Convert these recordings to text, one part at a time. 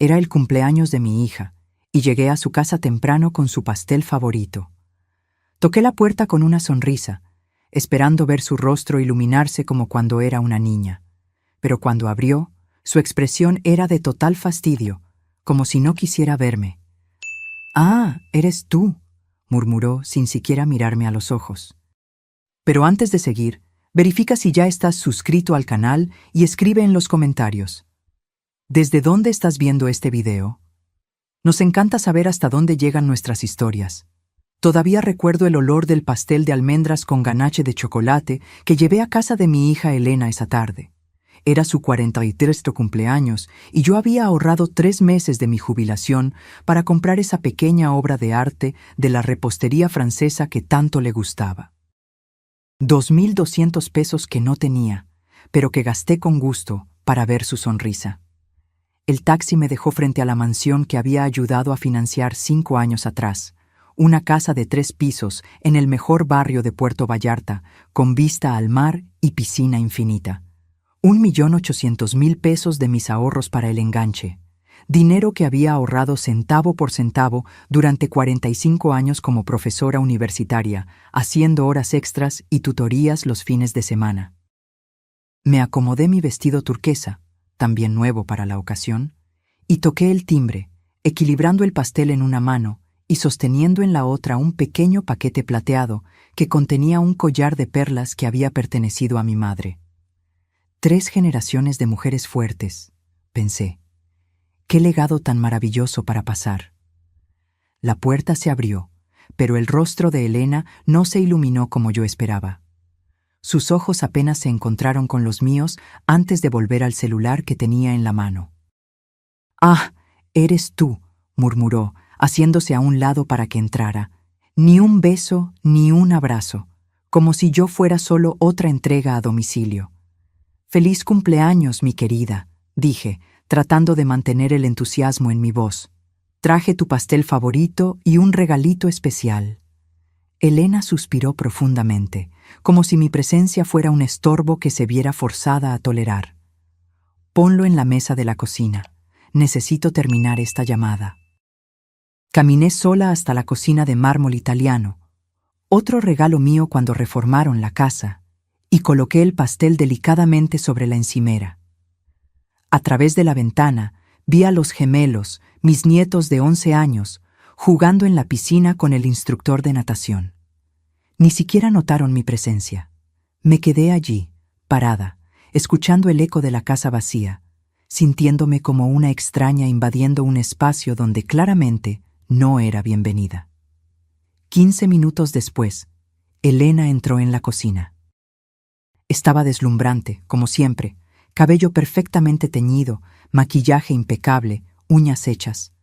Era el cumpleaños de mi hija, y llegué a su casa temprano con su pastel favorito. Toqué la puerta con una sonrisa, esperando ver su rostro iluminarse como cuando era una niña. Pero cuando abrió, su expresión era de total fastidio, como si no quisiera verme. «Ah, eres tú», murmuró sin siquiera mirarme a los ojos. Pero antes de seguir, verifica si ya estás suscrito al canal y escribe en los comentarios. ¿Desde dónde estás viendo este video? Nos encanta saber hasta dónde llegan nuestras historias. Todavía recuerdo el olor del pastel de almendras con ganache de chocolate que llevé a casa de mi hija Elena esa tarde. Era su 43 cumpleaños y yo había ahorrado 3 meses de mi jubilación para comprar esa pequeña obra de arte de la repostería francesa que tanto le gustaba. 2.200 pesos que no tenía, pero que gasté con gusto para ver su sonrisa. El taxi me dejó frente a la mansión que había ayudado a financiar 5 años atrás, una casa de 3 pisos en el mejor barrio de Puerto Vallarta, con vista al mar y piscina infinita. 1.800.000 pesos de mis ahorros para el enganche, dinero que había ahorrado centavo por centavo durante 45 años como profesora universitaria, haciendo horas extras y tutorías los fines de semana. Me acomodé mi vestido turquesa, también nuevo para la ocasión, y toqué el timbre, equilibrando el pastel en una mano y sosteniendo en la otra un pequeño paquete plateado que contenía un collar de perlas que había pertenecido a mi madre. 3 generaciones de mujeres fuertes, pensé. Qué legado tan maravilloso para pasar. La puerta se abrió, pero el rostro de Elena no se iluminó como yo esperaba. Sus ojos apenas se encontraron con los míos antes de volver al celular que tenía en la mano. «Ah, eres tú», murmuró, haciéndose a un lado para que entrara. Ni un beso, ni un abrazo, como si yo fuera solo otra entrega a domicilio. «Feliz cumpleaños, mi querida», dije, tratando de mantener el entusiasmo en mi voz. «Traje tu pastel favorito y un regalito especial». Elena suspiró profundamente, como si mi presencia fuera un estorbo que se viera forzada a tolerar. «Ponlo en la mesa de la cocina. Necesito terminar esta llamada». Caminé sola hasta la cocina de mármol italiano, otro regalo mío cuando reformaron la casa, y coloqué el pastel delicadamente sobre la encimera. A través de la ventana vi a los gemelos, mis nietos de 11 años, jugando en la piscina con el instructor de natación. Ni siquiera notaron mi presencia. Me quedé allí, parada, escuchando el eco de la casa vacía, sintiéndome como una extraña invadiendo un espacio donde claramente no era bienvenida. 15 minutos después, Elena entró en la cocina. Estaba deslumbrante, como siempre, cabello perfectamente teñido, maquillaje impecable, uñas hechas.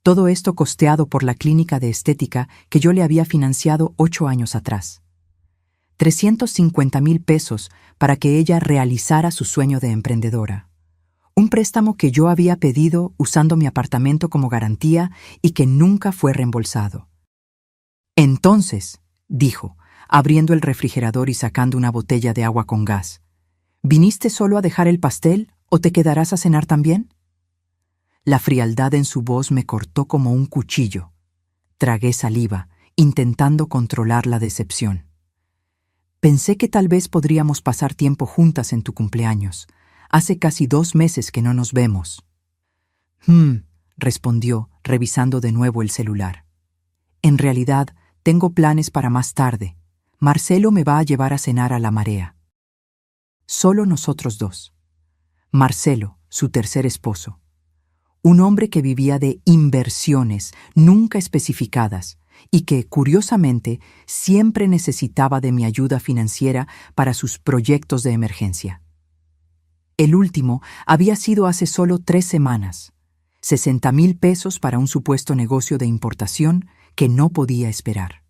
Todo esto costeado por la clínica de estética que yo le había financiado 8 años atrás. 350.000 pesos para que ella realizara su sueño de emprendedora. Un préstamo que yo había pedido usando mi apartamento como garantía y que nunca fue reembolsado. «Entonces», dijo, abriendo el refrigerador y sacando una botella de agua con gas, «¿viniste solo a dejar el pastel o te quedarás a cenar también?» La frialdad en su voz me cortó como un cuchillo. Tragué saliva, intentando controlar la decepción. «Pensé que tal vez podríamos pasar tiempo juntas en tu cumpleaños. Hace casi 2 meses que no nos vemos». Respondió, revisando de nuevo el celular. «En realidad, tengo planes para más tarde. Marcelo me va a llevar a cenar a La Marea». Solo nosotros dos. Marcelo, su tercer esposo. Un hombre que vivía de inversiones nunca especificadas y que, curiosamente, siempre necesitaba de mi ayuda financiera para sus proyectos de emergencia. El último había sido hace solo 3 semanas. 60.000 pesos para un supuesto negocio de importación que no podía esperar.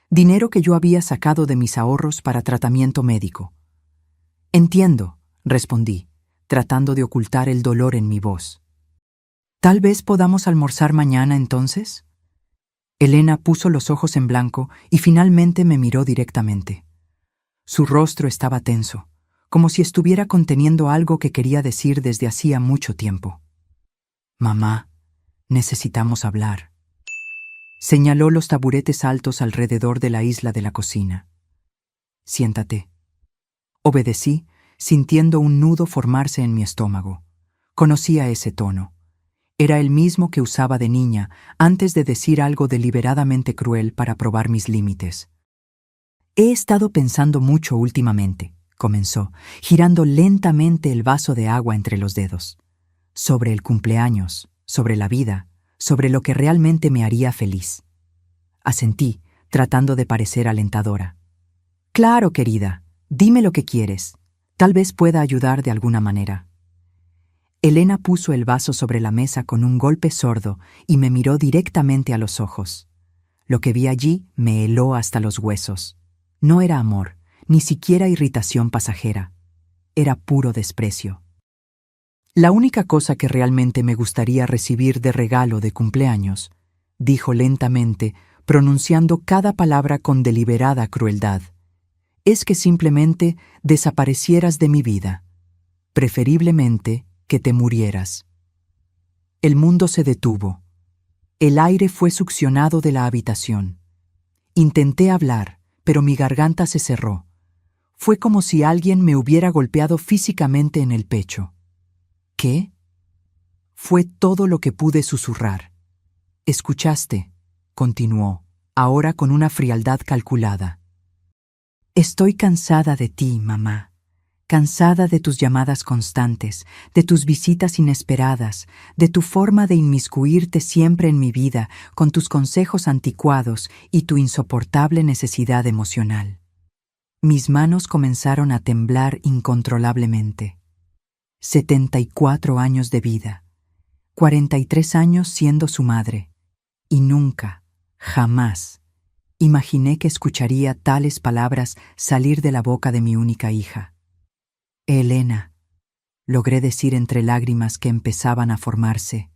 Dinero que yo había sacado de mis ahorros para tratamiento médico. «Entiendo», respondí, tratando de ocultar el dolor en mi voz. «¿Tal vez podamos almorzar mañana entonces?» Elena puso los ojos en blanco y finalmente me miró directamente. Su rostro estaba tenso, como si estuviera conteniendo algo que quería decir desde hacía mucho tiempo. Mamá, necesitamos hablar. Señaló los taburetes altos alrededor de la isla de la cocina. Siéntate. Obedecí, sintiendo un nudo formarse en mi estómago. Conocía ese tono. Era el mismo que usaba de niña antes de decir algo deliberadamente cruel para probar mis límites. He estado pensando mucho últimamente, comenzó, girando lentamente el vaso de agua entre los dedos. Sobre el cumpleaños, sobre la vida, sobre lo que realmente me haría feliz. Asentí, tratando de parecer alentadora. Claro, querida, dime lo que quieres. Tal vez pueda ayudar de alguna manera. Elena puso el vaso sobre la mesa con un golpe sordo y me miró directamente a los ojos. Lo que vi allí me heló hasta los huesos. No era amor, ni siquiera irritación pasajera. Era puro desprecio. La única cosa que realmente me gustaría recibir de regalo de cumpleaños, dijo lentamente, pronunciando cada palabra con deliberada crueldad, es que simplemente desaparecieras de mi vida. Preferiblemente que te murieras. El mundo se detuvo. El aire fue succionado de la habitación. Intenté hablar, pero mi garganta se cerró. Fue como si alguien me hubiera golpeado físicamente en el pecho. ¿Qué? Fue todo lo que pude susurrar. Escuchaste, continuó, ahora con una frialdad calculada. Estoy cansada de ti, mamá. Cansada de tus llamadas constantes, de tus visitas inesperadas, de tu forma de inmiscuirte siempre en mi vida con tus consejos anticuados y tu insoportable necesidad emocional. Mis manos comenzaron a temblar incontrolablemente. 74 años de vida, 43 años siendo su madre, y nunca, jamás, imaginé que escucharía tales palabras salir de la boca de mi única hija. Elena, logré decir entre lágrimas que empezaban a formarse,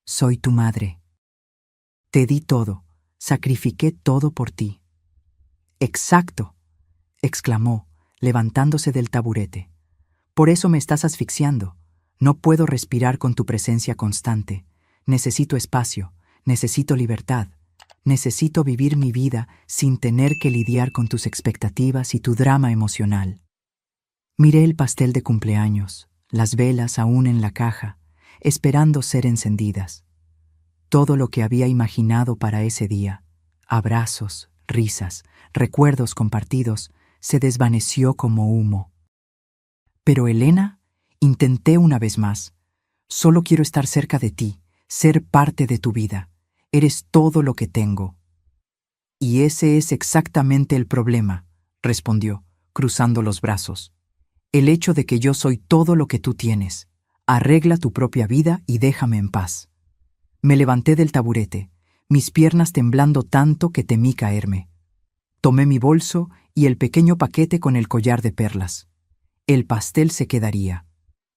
soy tu madre. Te di todo, sacrifiqué todo por ti. Exacto, exclamó, levantándose del taburete. Por eso me estás asfixiando. No puedo respirar con tu presencia constante. Necesito espacio, necesito libertad. Necesito vivir mi vida sin tener que lidiar con tus expectativas y tu drama emocional. Miré el pastel de cumpleaños, las velas aún en la caja, esperando ser encendidas. Todo lo que había imaginado para ese día, abrazos, risas, recuerdos compartidos, se desvaneció como humo. Pero Elena, intenté una vez más. Solo quiero estar cerca de ti, ser parte de tu vida. Eres todo lo que tengo. Y ese es exactamente el problema, respondió, cruzando los brazos. El hecho de que yo soy todo lo que tú tienes. Arregla tu propia vida y déjame en paz. Me levanté del taburete, mis piernas temblando tanto que temí caerme. Tomé mi bolso y el pequeño paquete con el collar de perlas. El pastel se quedaría.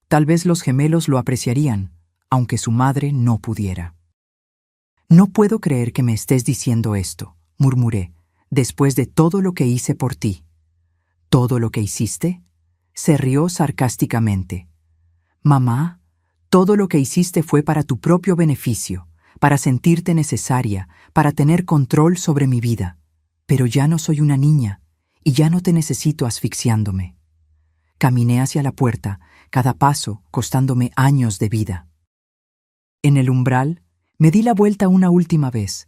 Tal vez los gemelos lo apreciarían, aunque su madre no pudiera. No puedo creer que me estés diciendo esto, murmuré, después de todo lo que hice por ti. ¿Todo lo que hiciste? Se rió sarcásticamente. Mamá, todo lo que hiciste fue para tu propio beneficio, para sentirte necesaria, para tener control sobre mi vida. Pero ya no soy una niña, y ya no te necesito asfixiándome. Caminé hacia la puerta, cada paso costándome años de vida. En el umbral, me di la vuelta una última vez,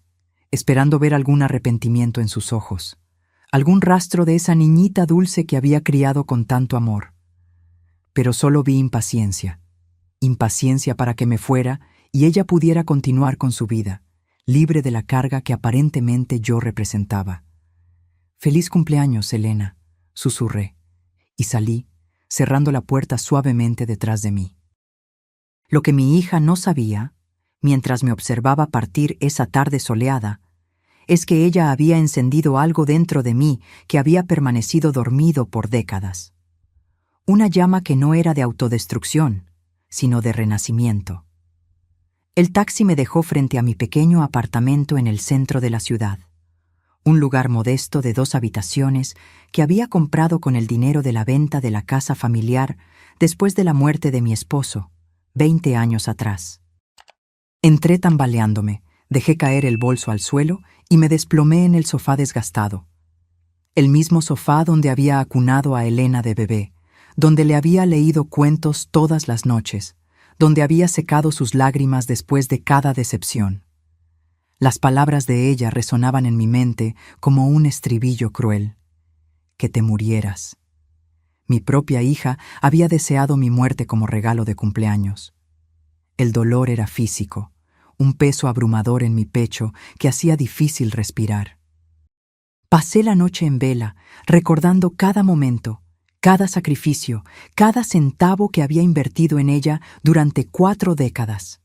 esperando ver algún arrepentimiento en sus ojos, algún rastro de esa niñita dulce que había criado con tanto amor. Pero solo vi impaciencia. Impaciencia para que me fuera y ella pudiera continuar con su vida, libre de la carga que aparentemente yo representaba. «Feliz cumpleaños, Elena», susurré, y salí, cerrando la puerta suavemente detrás de mí. Lo que mi hija no sabía, mientras me observaba partir esa tarde soleada, es que ella había encendido algo dentro de mí que había permanecido dormido por décadas. Una llama que no era de autodestrucción, sino de renacimiento. El taxi me dejó frente a mi pequeño apartamento en el centro de la ciudad. Un lugar modesto de 2 habitaciones que había comprado con el dinero de la venta de la casa familiar después de la muerte de mi esposo, 20 años atrás. Entré tambaleándome, dejé caer el bolso al suelo y me desplomé en el sofá desgastado. El mismo sofá donde había acunado a Elena de bebé, donde le había leído cuentos todas las noches, donde había secado sus lágrimas después de cada decepción. Las palabras de ella resonaban en mi mente como un estribillo cruel. Que te murieras. Mi propia hija había deseado mi muerte como regalo de cumpleaños. El dolor era físico, un peso abrumador en mi pecho que hacía difícil respirar. Pasé la noche en vela, recordando cada momento, cada sacrificio, cada centavo que había invertido en ella durante 4 décadas.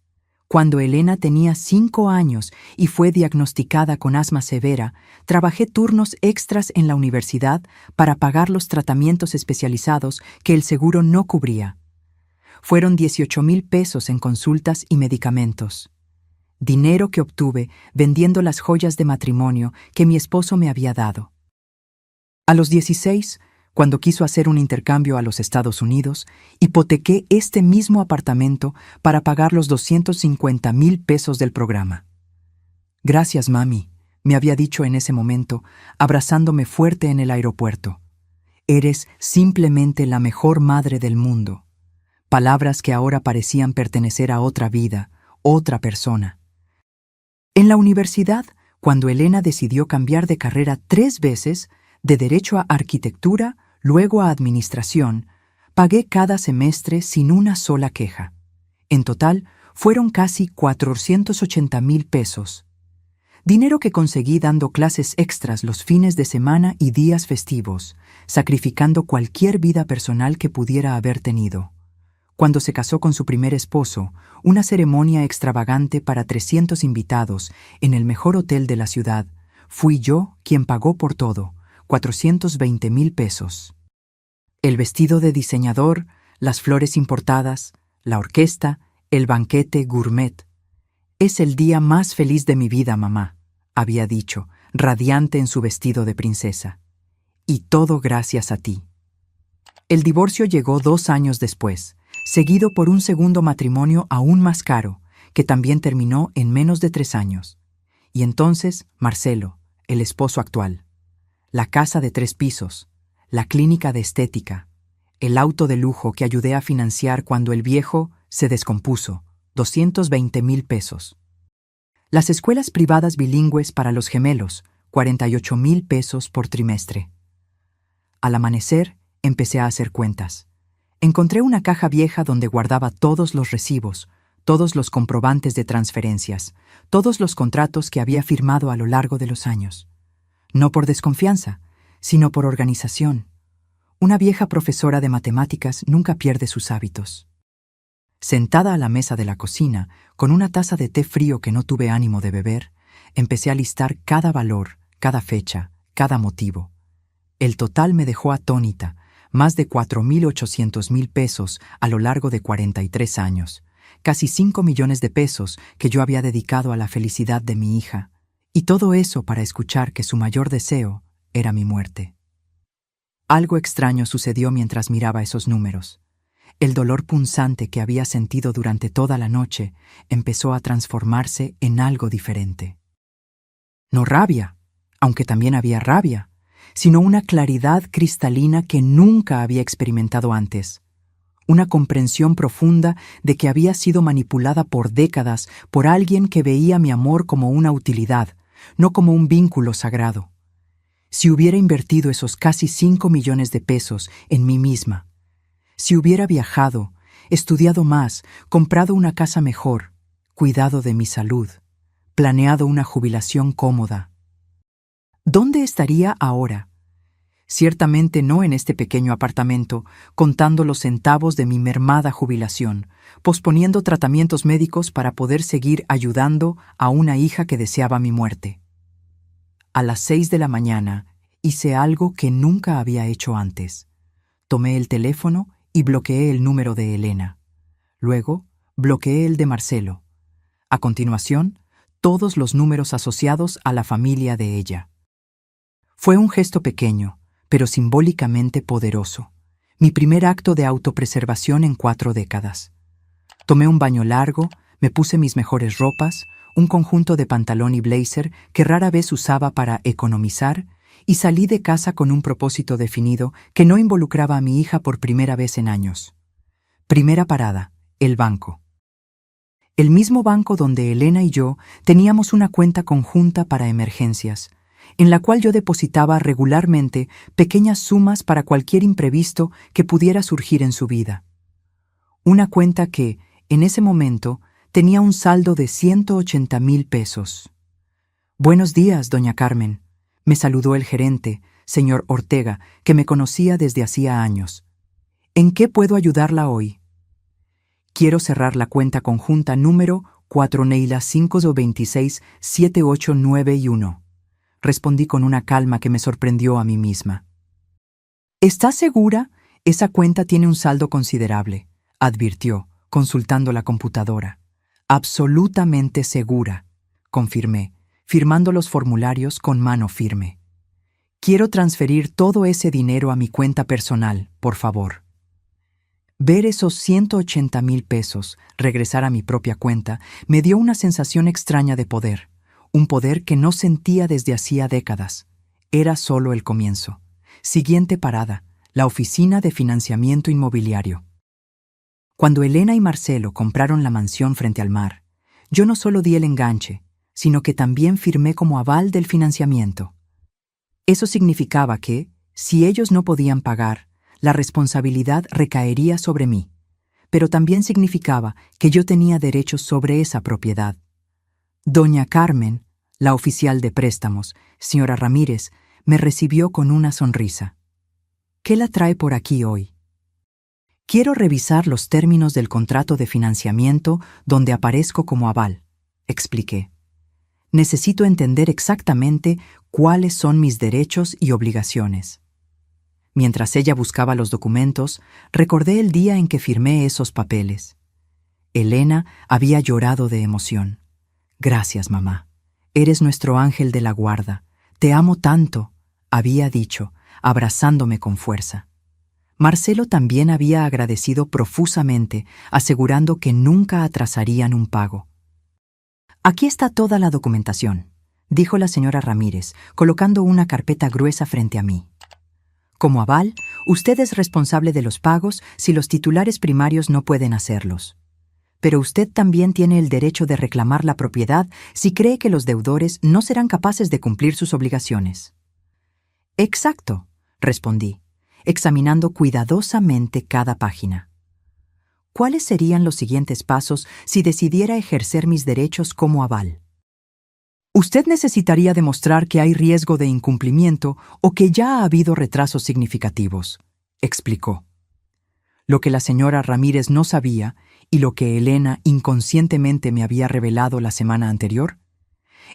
Cuando Elena tenía 5 años y fue diagnosticada con asma severa, trabajé turnos extras en la universidad para pagar los tratamientos especializados que el seguro no cubría. Fueron 18,000 pesos en consultas y medicamentos. Dinero que obtuve vendiendo las joyas de matrimonio que mi esposo me había dado. A los 16, cuando quiso hacer un intercambio a los Estados Unidos, hipotequé este mismo apartamento para pagar los 250,000 pesos del programa. Gracias, mami, me había dicho en ese momento, abrazándome fuerte en el aeropuerto. Eres simplemente la mejor madre del mundo. Palabras que ahora parecían pertenecer a otra vida, otra persona. En la universidad, cuando Elena decidió cambiar de carrera 3 veces, de Derecho a Arquitectura, luego a Administración, pagué cada semestre sin una sola queja. En total, fueron casi 480,000 pesos. Dinero que conseguí dando clases extras los fines de semana y días festivos, sacrificando cualquier vida personal que pudiera haber tenido. Cuando se casó con su primer esposo, una ceremonia extravagante para 300 invitados en el mejor hotel de la ciudad, fui yo quien pagó por todo, 420,000 pesos. El vestido de diseñador, las flores importadas, la orquesta, el banquete gourmet. Es el día más feliz de mi vida, mamá, había dicho, radiante en su vestido de princesa. Y todo gracias a ti. El divorcio llegó 2 años después, seguido por un segundo matrimonio aún más caro, que también terminó en menos de 3 años. Y entonces, Marcelo, el esposo actual. La casa de 3 pisos, la clínica de estética, el auto de lujo que ayudé a financiar cuando el viejo se descompuso, 220,000 pesos. Las escuelas privadas bilingües para los gemelos, 48,000 pesos por trimestre. Al amanecer, empecé a hacer cuentas. Encontré una caja vieja donde guardaba todos los recibos, todos los comprobantes de transferencias, todos los contratos que había firmado a lo largo de los años. No por desconfianza, sino por organización. Una vieja profesora de matemáticas nunca pierde sus hábitos. Sentada a la mesa de la cocina, con una taza de té frío que no tuve ánimo de beber, empecé a listar cada valor, cada fecha, cada motivo. El total me dejó atónita, más de 4,800,000 pesos a lo largo de 43 años, casi 5 millones de pesos que yo había dedicado a la felicidad de mi hija, y todo eso para escuchar que su mayor deseo era mi muerte. Algo extraño sucedió mientras miraba esos números. El dolor punzante que había sentido durante toda la noche empezó a transformarse en algo diferente. No rabia, aunque también había rabia, sino una claridad cristalina que nunca había experimentado antes. Una comprensión profunda de que había sido manipulada por décadas por alguien que veía mi amor como una utilidad, no como un vínculo sagrado. Si hubiera invertido esos casi 5 millones de pesos en mí misma, si hubiera viajado, estudiado más, comprado una casa mejor, cuidado de mi salud, planeado una jubilación cómoda, ¿dónde estaría ahora? Ciertamente no en este pequeño apartamento, contando los centavos de mi mermada jubilación, posponiendo tratamientos médicos para poder seguir ayudando a una hija que deseaba mi muerte. A las 6 de la mañana hice algo que nunca había hecho antes. Tomé el teléfono y bloqueé el número de Elena. Luego, bloqueé el de Marcelo. A continuación, todos los números asociados a la familia de ella. Fue un gesto pequeño, pero simbólicamente poderoso. Mi primer acto de autopreservación en 4 décadas. Tomé un baño largo, Me puse mis mejores ropas, un conjunto de pantalón y blazer que rara vez usaba para economizar, y salí de casa con un propósito definido que no involucraba a mi hija por primera vez en años. Primera parada, el banco. El mismo banco donde Elena y yo teníamos una cuenta conjunta para emergencias, en la cual yo depositaba regularmente pequeñas sumas para cualquier imprevisto que pudiera surgir en su vida. Una cuenta que, en ese momento, tenía un saldo de 180,000 pesos. «Buenos días, doña Carmen», me saludó el gerente, señor Ortega, que me conocía desde hacía años. «¿En qué puedo ayudarla hoy?» «Quiero cerrar la cuenta conjunta número 4 Neila 526 7891», respondí con una calma que me sorprendió a mí misma. «¿Estás segura? Esa cuenta tiene un saldo considerable», advirtió, consultando la computadora. «Absolutamente segura», confirmé, firmando los formularios con mano firme. «Quiero transferir todo ese dinero a mi cuenta personal, por favor». Ver esos 180,000 pesos regresar a mi propia cuenta me dio una sensación extraña de poder, un poder que no sentía desde hacía décadas. Era solo el comienzo. Siguiente parada, la oficina de financiamiento inmobiliario. Cuando Elena y Marcelo compraron la mansión frente al mar, yo no solo di el enganche, sino que también firmé como aval del financiamiento. Eso significaba que, si ellos no podían pagar, la responsabilidad recaería sobre mí, pero también significaba que yo tenía derechos sobre esa propiedad. Doña Carmen, la oficial de préstamos, señora Ramírez, me recibió con una sonrisa. «¿Qué la trae por aquí hoy?» «Quiero revisar los términos del contrato de financiamiento donde aparezco como aval», expliqué. «Necesito entender exactamente cuáles son mis derechos y obligaciones». Mientras ella buscaba los documentos, recordé el día en que firmé esos papeles. Elena había llorado de emoción. «Gracias, mamá. Eres nuestro ángel de la guarda. Te amo tanto», había dicho, abrazándome con fuerza. Marcelo también había agradecido profusamente, asegurando que nunca atrasarían un pago. «Aquí está toda la documentación», dijo la señora Ramírez, colocando una carpeta gruesa frente a mí. «Como aval, usted es responsable de los pagos si los titulares primarios no pueden hacerlos. Pero usted también tiene el derecho de reclamar la propiedad si cree que los deudores no serán capaces de cumplir sus obligaciones». «Exacto», respondí, examinando cuidadosamente cada página. «¿Cuáles serían los siguientes pasos si decidiera ejercer mis derechos como aval?» «Usted necesitaría demostrar que hay riesgo de incumplimiento o que ya ha habido retrasos significativos», explicó. Lo que la señora Ramírez no sabía, y lo que Elena inconscientemente me había revelado la semana anterior,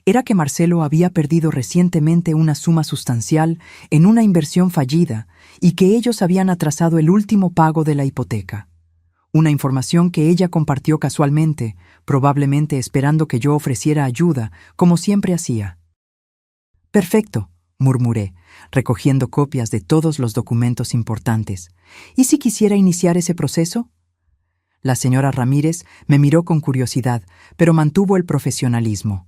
era que Marcelo había perdido recientemente una suma sustancial en una inversión fallida y que ellos habían atrasado el último pago de la hipoteca. Una información que ella compartió casualmente, probablemente esperando que yo ofreciera ayuda, como siempre hacía. «Perfecto», murmuré, recogiendo copias de todos los documentos importantes. «¿Y si quisiera iniciar ese proceso?» La señora Ramírez me miró con curiosidad, pero mantuvo el profesionalismo.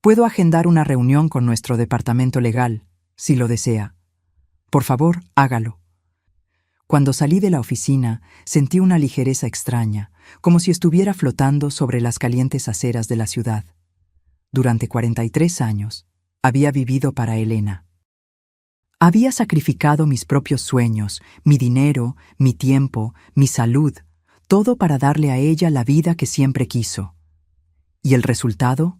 «Puedo agendar una reunión con nuestro departamento legal, si lo desea. Por favor, hágalo». Cuando salí de la oficina, sentí una ligereza extraña, como si estuviera flotando sobre las calientes aceras de la ciudad. Durante 43 años, había vivido para Elena. Había sacrificado mis propios sueños, mi dinero, mi tiempo, mi salud, todo para darle a ella la vida que siempre quiso. ¿Y el resultado?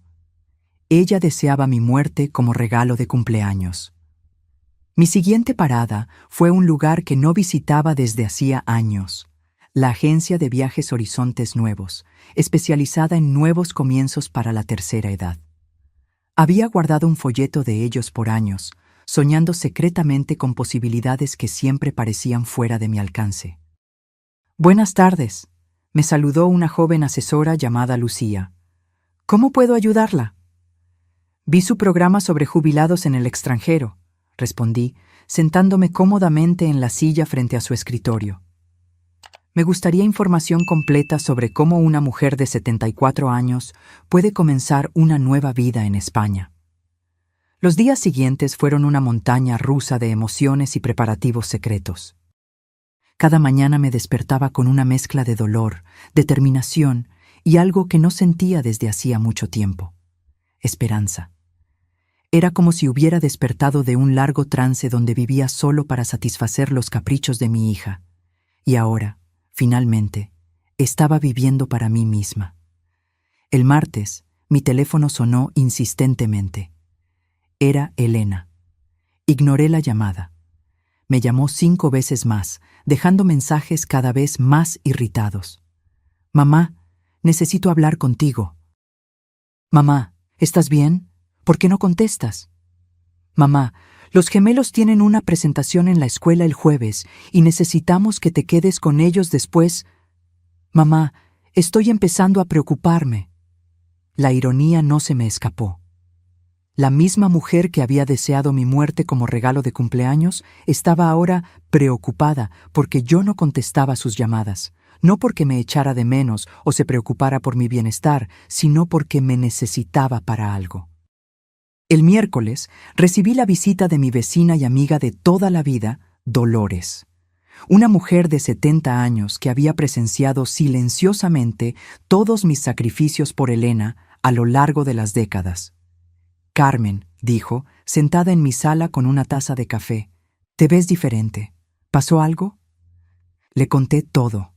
Ella deseaba mi muerte como regalo de cumpleaños. Mi siguiente parada fue un lugar que no visitaba desde hacía años, la agencia de viajes Horizontes Nuevos, especializada en nuevos comienzos para la tercera edad. Había guardado un folleto de ellos por años, soñando secretamente con posibilidades que siempre parecían fuera de mi alcance. «Buenas tardes», me saludó una joven asesora llamada Lucía. «¿Cómo puedo ayudarla?» «Vi su programa sobre jubilados en el extranjero», respondí, sentándome cómodamente en la silla frente a su escritorio. Me gustaría información completa sobre cómo una mujer de 74 años puede comenzar una nueva vida en España. Los días siguientes fueron una montaña rusa de emociones y preparativos secretos. Cada mañana me despertaba con una mezcla de dolor, determinación y algo que no sentía desde hacía mucho tiempo: esperanza. Era como si hubiera despertado de un largo trance donde vivía solo para satisfacer los caprichos de mi hija. Y ahora, finalmente, estaba viviendo para mí misma. El martes, mi teléfono sonó insistentemente. Era Elena. Ignoré la llamada. Me llamó 5 veces más, dejando mensajes cada vez más irritados. «Mamá, necesito hablar contigo». «Mamá, ¿estás bien? ¿Por qué no contestas?» «Mamá, los gemelos tienen una presentación en la escuela el jueves y necesitamos que te quedes con ellos después». «Mamá, estoy empezando a preocuparme». La ironía no se me escapó. La misma mujer que había deseado mi muerte como regalo de cumpleaños estaba ahora preocupada porque yo no contestaba sus llamadas, no porque me echara de menos o se preocupara por mi bienestar, sino porque me necesitaba para algo. El miércoles recibí la visita de mi vecina y amiga de toda la vida, Dolores, una mujer de 70 años que había presenciado silenciosamente todos mis sacrificios por Elena a lo largo de las décadas. «Carmen», dijo, sentada en mi sala con una taza de café, «te ves diferente. ¿Pasó algo?» Le conté todo.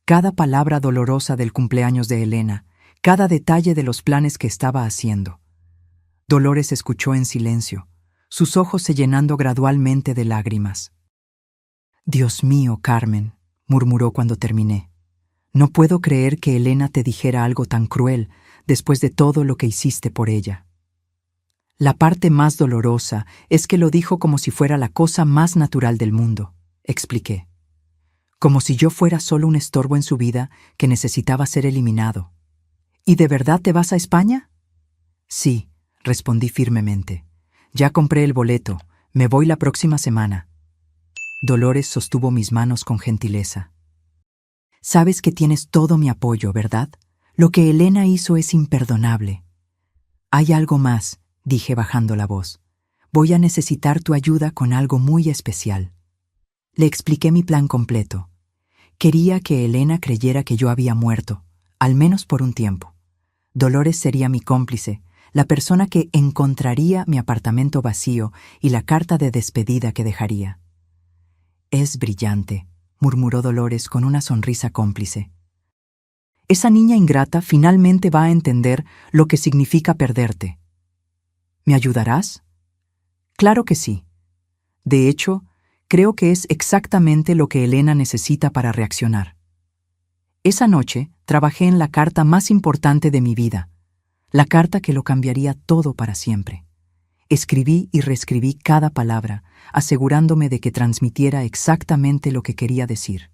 Cada palabra dolorosa del cumpleaños de Elena, cada detalle de los planes que estaba haciendo. Dolores escuchó en silencio, sus ojos se llenando gradualmente de lágrimas. «Dios mío, Carmen», murmuró cuando terminé. «No puedo creer que Elena te dijera algo tan cruel después de todo lo que hiciste por ella». «La parte más dolorosa es que lo dijo como si fuera la cosa más natural del mundo», expliqué. «Como si yo fuera solo un estorbo en su vida que necesitaba ser eliminado». «¿Y de verdad te vas a España?» «Sí», respondí firmemente. «Ya compré el boleto. Me voy la próxima semana». Dolores sostuvo mis manos con gentileza. «Sabes que tienes todo mi apoyo, ¿verdad? Lo que Elena hizo es imperdonable». «Hay algo más», dije bajando la voz. «Voy a necesitar tu ayuda con algo muy especial». Le expliqué mi plan completo. Quería que Elena creyera que yo había muerto, al menos por un tiempo. Dolores sería mi cómplice, la persona que encontraría mi apartamento vacío y la carta de despedida que dejaría. «Es brillante», murmuró Dolores con una sonrisa cómplice. «Esa niña ingrata finalmente va a entender lo que significa perderte». «¿Me ayudarás?» «Claro que sí. De hecho, creo que es exactamente lo que Elena necesita para reaccionar». Esa noche trabajé en la carta más importante de mi vida, la carta que lo cambiaría todo para siempre. Escribí y reescribí cada palabra, asegurándome de que transmitiera exactamente lo que quería decir.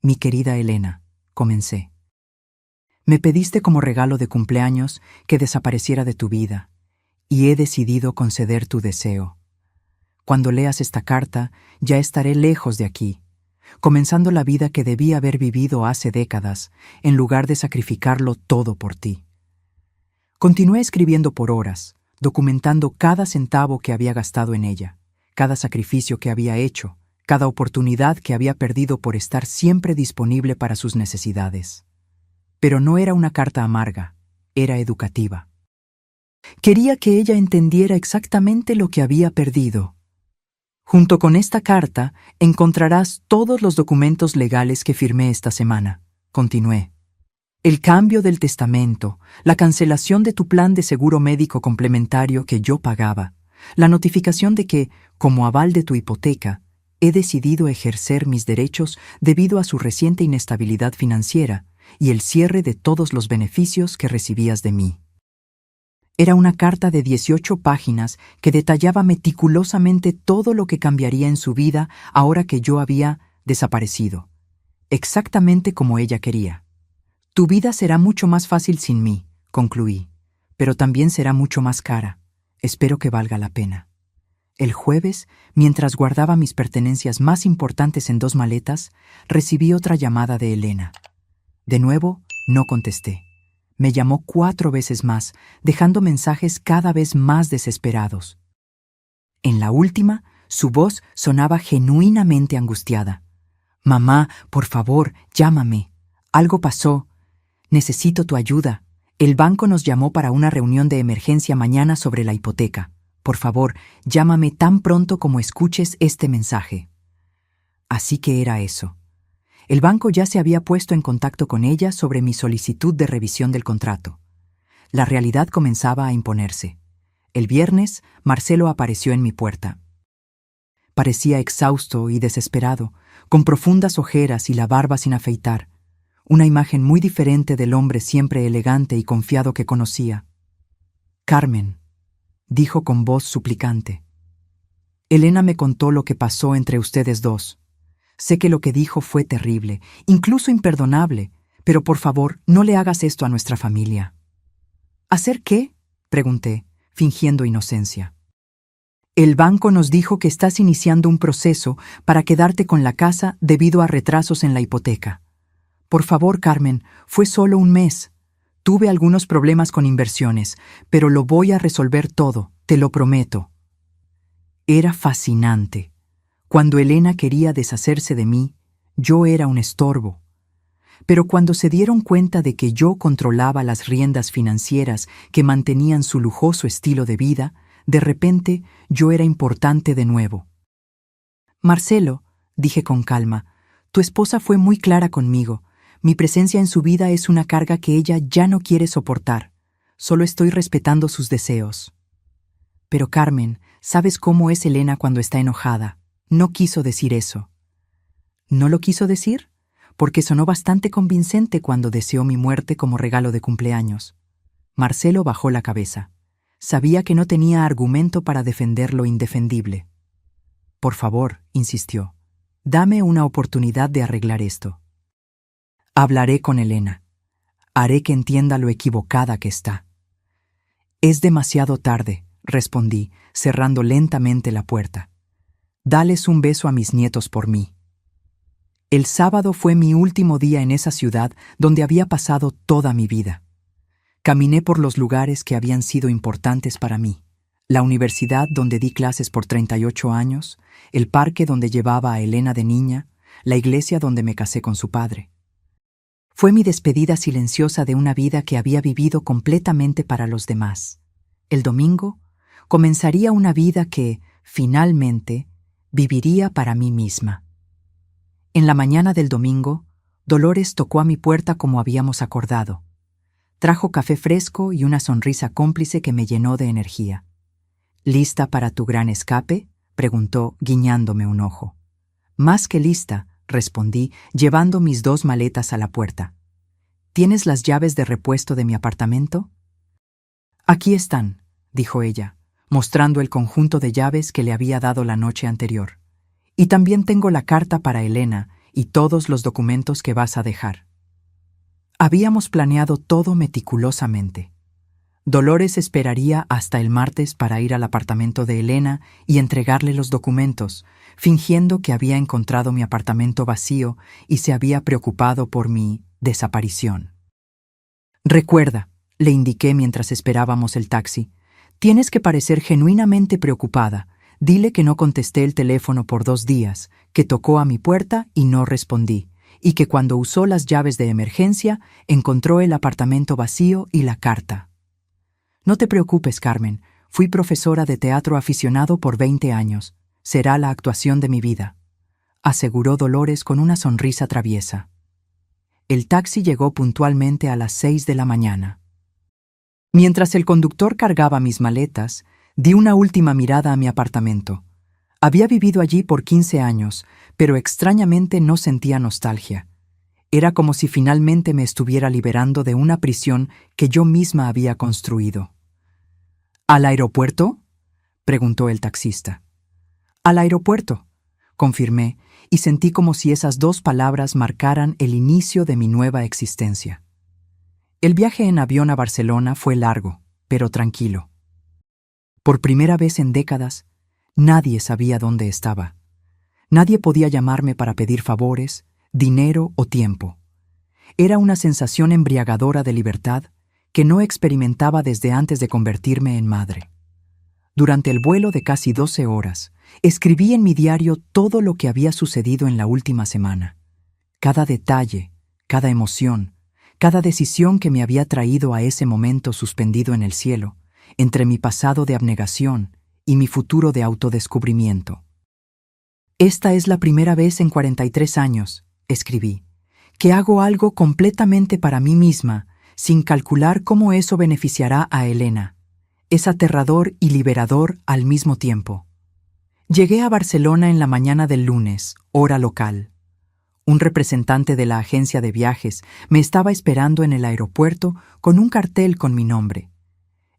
«Mi querida Elena», comencé. «Me pediste como regalo de cumpleaños que desapareciera de tu vida, y he decidido conceder tu deseo. Cuando leas esta carta, ya estaré lejos de aquí, comenzando la vida que debí haber vivido hace décadas, en lugar de sacrificarlo todo por ti». Continué escribiendo por horas, documentando cada centavo que había gastado en ella, cada sacrificio que había hecho, cada oportunidad que había perdido por estar siempre disponible para sus necesidades. Pero no era una carta amarga, era educativa. Quería que ella entendiera exactamente lo que había perdido. «Junto con esta carta encontrarás todos los documentos legales que firmé esta semana», continué. «El cambio del testamento, la cancelación de tu plan de seguro médico complementario que yo pagaba, la notificación de que, como aval de tu hipoteca, he decidido ejercer mis derechos debido a su reciente inestabilidad financiera y el cierre de todos los beneficios que recibías de mí». Era una carta de 18 páginas que detallaba meticulosamente todo lo que cambiaría en su vida ahora que yo había desaparecido, exactamente como ella quería. «Tu vida será mucho más fácil sin mí», concluí, «pero también será mucho más cara. Espero que valga la pena». El jueves, mientras guardaba mis pertenencias más importantes en 2 maletas, recibí otra llamada de Elena. De nuevo, no contesté. Me llamó 4 veces más, dejando mensajes cada vez más desesperados. En la última, su voz sonaba genuinamente angustiada. «Mamá, por favor, llámame. Algo pasó. Necesito tu ayuda. El banco nos llamó para una reunión de emergencia mañana sobre la hipoteca. Por favor, llámame tan pronto como escuches este mensaje». Así que era eso. El banco ya se había puesto en contacto con ella sobre mi solicitud de revisión del contrato. La realidad comenzaba a imponerse. El viernes, Marcelo apareció en mi puerta. Parecía exhausto y desesperado, con profundas ojeras y la barba sin afeitar, una imagen muy diferente del hombre siempre elegante y confiado que conocía. «Carmen», dijo con voz suplicante. «Elena me contó lo que pasó entre ustedes dos. Sé que lo que dijo fue terrible, incluso imperdonable, pero por favor, no le hagas esto a nuestra familia». «¿Hacer qué?», pregunté, fingiendo inocencia. «El banco nos dijo que estás iniciando un proceso para quedarte con la casa debido a retrasos en la hipoteca. Por favor, Carmen, fue solo un mes. Tuve algunos problemas con inversiones, pero lo voy a resolver todo, te lo prometo». Era fascinante. Cuando Elena quería deshacerse de mí, yo era un estorbo. Pero cuando se dieron cuenta de que yo controlaba las riendas financieras que mantenían su lujoso estilo de vida, de repente yo era importante de nuevo. «Marcelo», dije con calma, «tu esposa fue muy clara conmigo. Mi presencia en su vida es una carga que ella ya no quiere soportar. Solo estoy respetando sus deseos». «Pero Carmen, ¿sabes cómo es Elena cuando está enojada? No quiso decir eso». «¿No lo quiso decir?», porque sonó bastante convincente cuando deseó mi muerte como regalo de cumpleaños. Marcelo bajó la cabeza. Sabía que no tenía argumento para defender lo indefendible. «Por favor», insistió, «dame una oportunidad de arreglar esto. Hablaré con Elena. Haré que entienda lo equivocada que está». «Es demasiado tarde», respondí, cerrando lentamente la puerta. «Dales un beso a mis nietos por mí». El sábado fue mi último día en esa ciudad donde había pasado toda mi vida. Caminé por los lugares que habían sido importantes para mí: la universidad donde di clases por 38 años, el parque donde llevaba a Elena de niña, la iglesia donde me casé con su padre. Fue mi despedida silenciosa de una vida que había vivido completamente para los demás. El domingo comenzaría una vida que, finalmente, viviría para mí misma. En la mañana del domingo, Dolores tocó a mi puerta como habíamos acordado. Trajo café fresco y una sonrisa cómplice que me llenó de energía. «¿Lista para tu gran escape?», preguntó, guiñándome un ojo. «Más que lista», respondí, llevando mis 2 maletas a la puerta. «¿Tienes las llaves de repuesto de mi apartamento?». «Aquí están», dijo ella, mostrando el conjunto de llaves que le había dado la noche anterior. «Y también tengo la carta para Elena y todos los documentos que vas a dejar». Habíamos planeado todo meticulosamente. Dolores esperaría hasta el martes para ir al apartamento de Elena y entregarle los documentos, fingiendo que había encontrado mi apartamento vacío y se había preocupado por mi desaparición. «Recuerda», le indiqué mientras esperábamos el taxi, «tienes que parecer genuinamente preocupada. Dile que no contesté el teléfono por 2 días, que tocó a mi puerta y no respondí, y que cuando usó las llaves de emergencia encontró el apartamento vacío y la carta». «No te preocupes, Carmen. Fui profesora de teatro aficionado por 20 años. Será la actuación de mi vida», aseguró Dolores con una sonrisa traviesa. El taxi llegó puntualmente a las 6 de la mañana. Mientras el conductor cargaba mis maletas, di una última mirada a mi apartamento. Había vivido allí por 15 años, pero extrañamente no sentía nostalgia. Era como si finalmente me estuviera liberando de una prisión que yo misma había construido. «¿Al aeropuerto?», preguntó el taxista. «Al aeropuerto», confirmé, y sentí como si esas 2 palabras marcaran el inicio de mi nueva existencia. El viaje en avión a Barcelona fue largo, pero tranquilo. Por primera vez en décadas, Nadie sabía dónde estaba. Nadie podía llamarme para pedir favores, dinero o tiempo. Era una sensación embriagadora de libertad que no experimentaba desde antes de convertirme en madre. Durante el vuelo de casi 12 horas, escribí en mi diario todo lo que había sucedido en la última semana. Cada detalle, cada emoción, cada decisión que me había traído a ese momento suspendido en el cielo, entre mi pasado de abnegación y mi futuro de autodescubrimiento. Esta es la primera vez en 43 años, escribí, que hago algo completamente para mí misma, sin calcular cómo eso beneficiará a Elena. Es aterrador y liberador al mismo tiempo. Llegué a Barcelona en la mañana del lunes, hora local. Un representante de la agencia de viajes me estaba esperando en el aeropuerto con un cartel con mi nombre.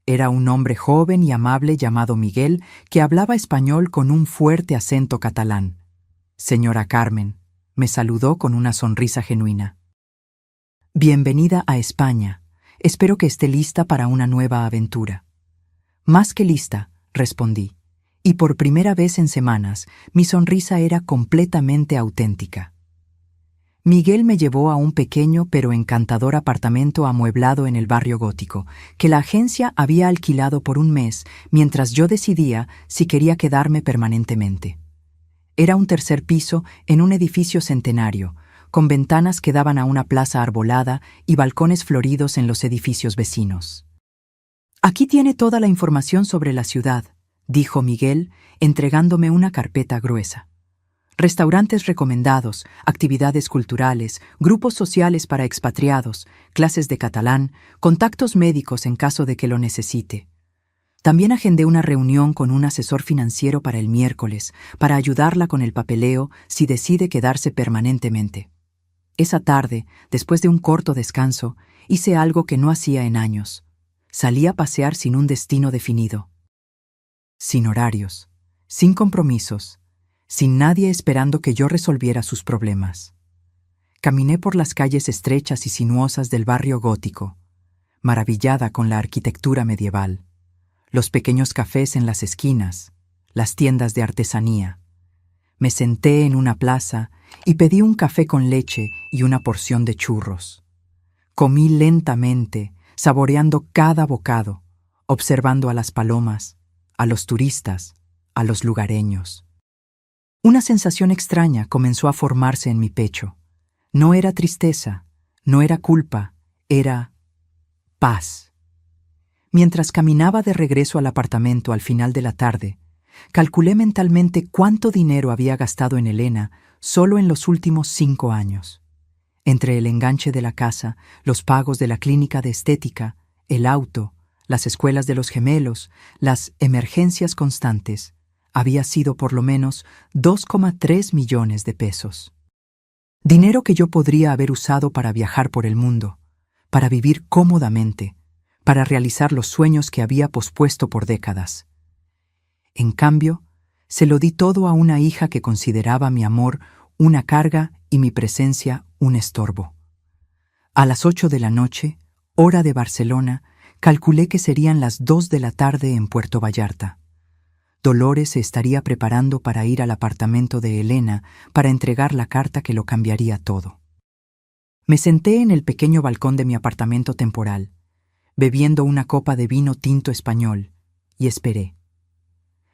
Era un hombre joven y amable llamado Miguel que hablaba español con un fuerte acento catalán. Señora Carmen, me saludó con una sonrisa genuina. Bienvenida a España. Espero que esté lista para una nueva aventura. Más que lista, respondí, y por primera vez en semanas mi sonrisa era completamente auténtica. Miguel me llevó a un pequeño pero encantador apartamento amueblado en el barrio gótico, que la agencia había alquilado por un mes mientras yo decidía si quería quedarme permanentemente. Era un tercer piso en un edificio centenario, con ventanas que daban a una plaza arbolada y balcones floridos en los edificios vecinos. Aquí tiene toda la información sobre la ciudad, dijo Miguel, entregándome una carpeta gruesa. Restaurantes recomendados, actividades culturales, grupos sociales para expatriados, clases de catalán, contactos médicos en caso de que lo necesite. También agendé una reunión con un asesor financiero para el miércoles, para ayudarla con el papeleo si decide quedarse permanentemente. Esa tarde, después de un corto descanso, hice algo que no hacía en años. Salí a pasear sin un destino definido. Sin horarios, sin compromisos, sin nadie esperando que yo resolviera sus problemas. Caminé por las calles estrechas y sinuosas del barrio gótico, maravillada con la arquitectura medieval, los pequeños cafés en las esquinas, las tiendas de artesanía. Me senté en una plaza y pedí un café con leche y una porción de churros. Comí lentamente, saboreando cada bocado, observando a las palomas, a los turistas, a los lugareños. Una sensación extraña comenzó a formarse en mi pecho. No era tristeza, no era culpa, era paz. Mientras caminaba de regreso al apartamento al final de la tarde, calculé mentalmente cuánto dinero había gastado en Elena solo en los últimos 5 años. Entre el enganche de la casa, los pagos de la clínica de estética, el auto, las escuelas de los gemelos, las emergencias constantes, había sido por lo menos 2,3 millones de pesos. Dinero que yo podría haber usado para viajar por el mundo, para vivir cómodamente, para realizar los sueños que había pospuesto por décadas. En cambio, se lo di todo a una hija que consideraba mi amor una carga y mi presencia un estorbo. A las 8 de la noche, hora de Barcelona, calculé que serían las 2 de la tarde en Puerto Vallarta. Dolores se estaría preparando para ir al apartamento de Elena para entregar la carta que lo cambiaría todo. Me senté en el pequeño balcón de mi apartamento temporal, bebiendo una copa de vino tinto español, y esperé.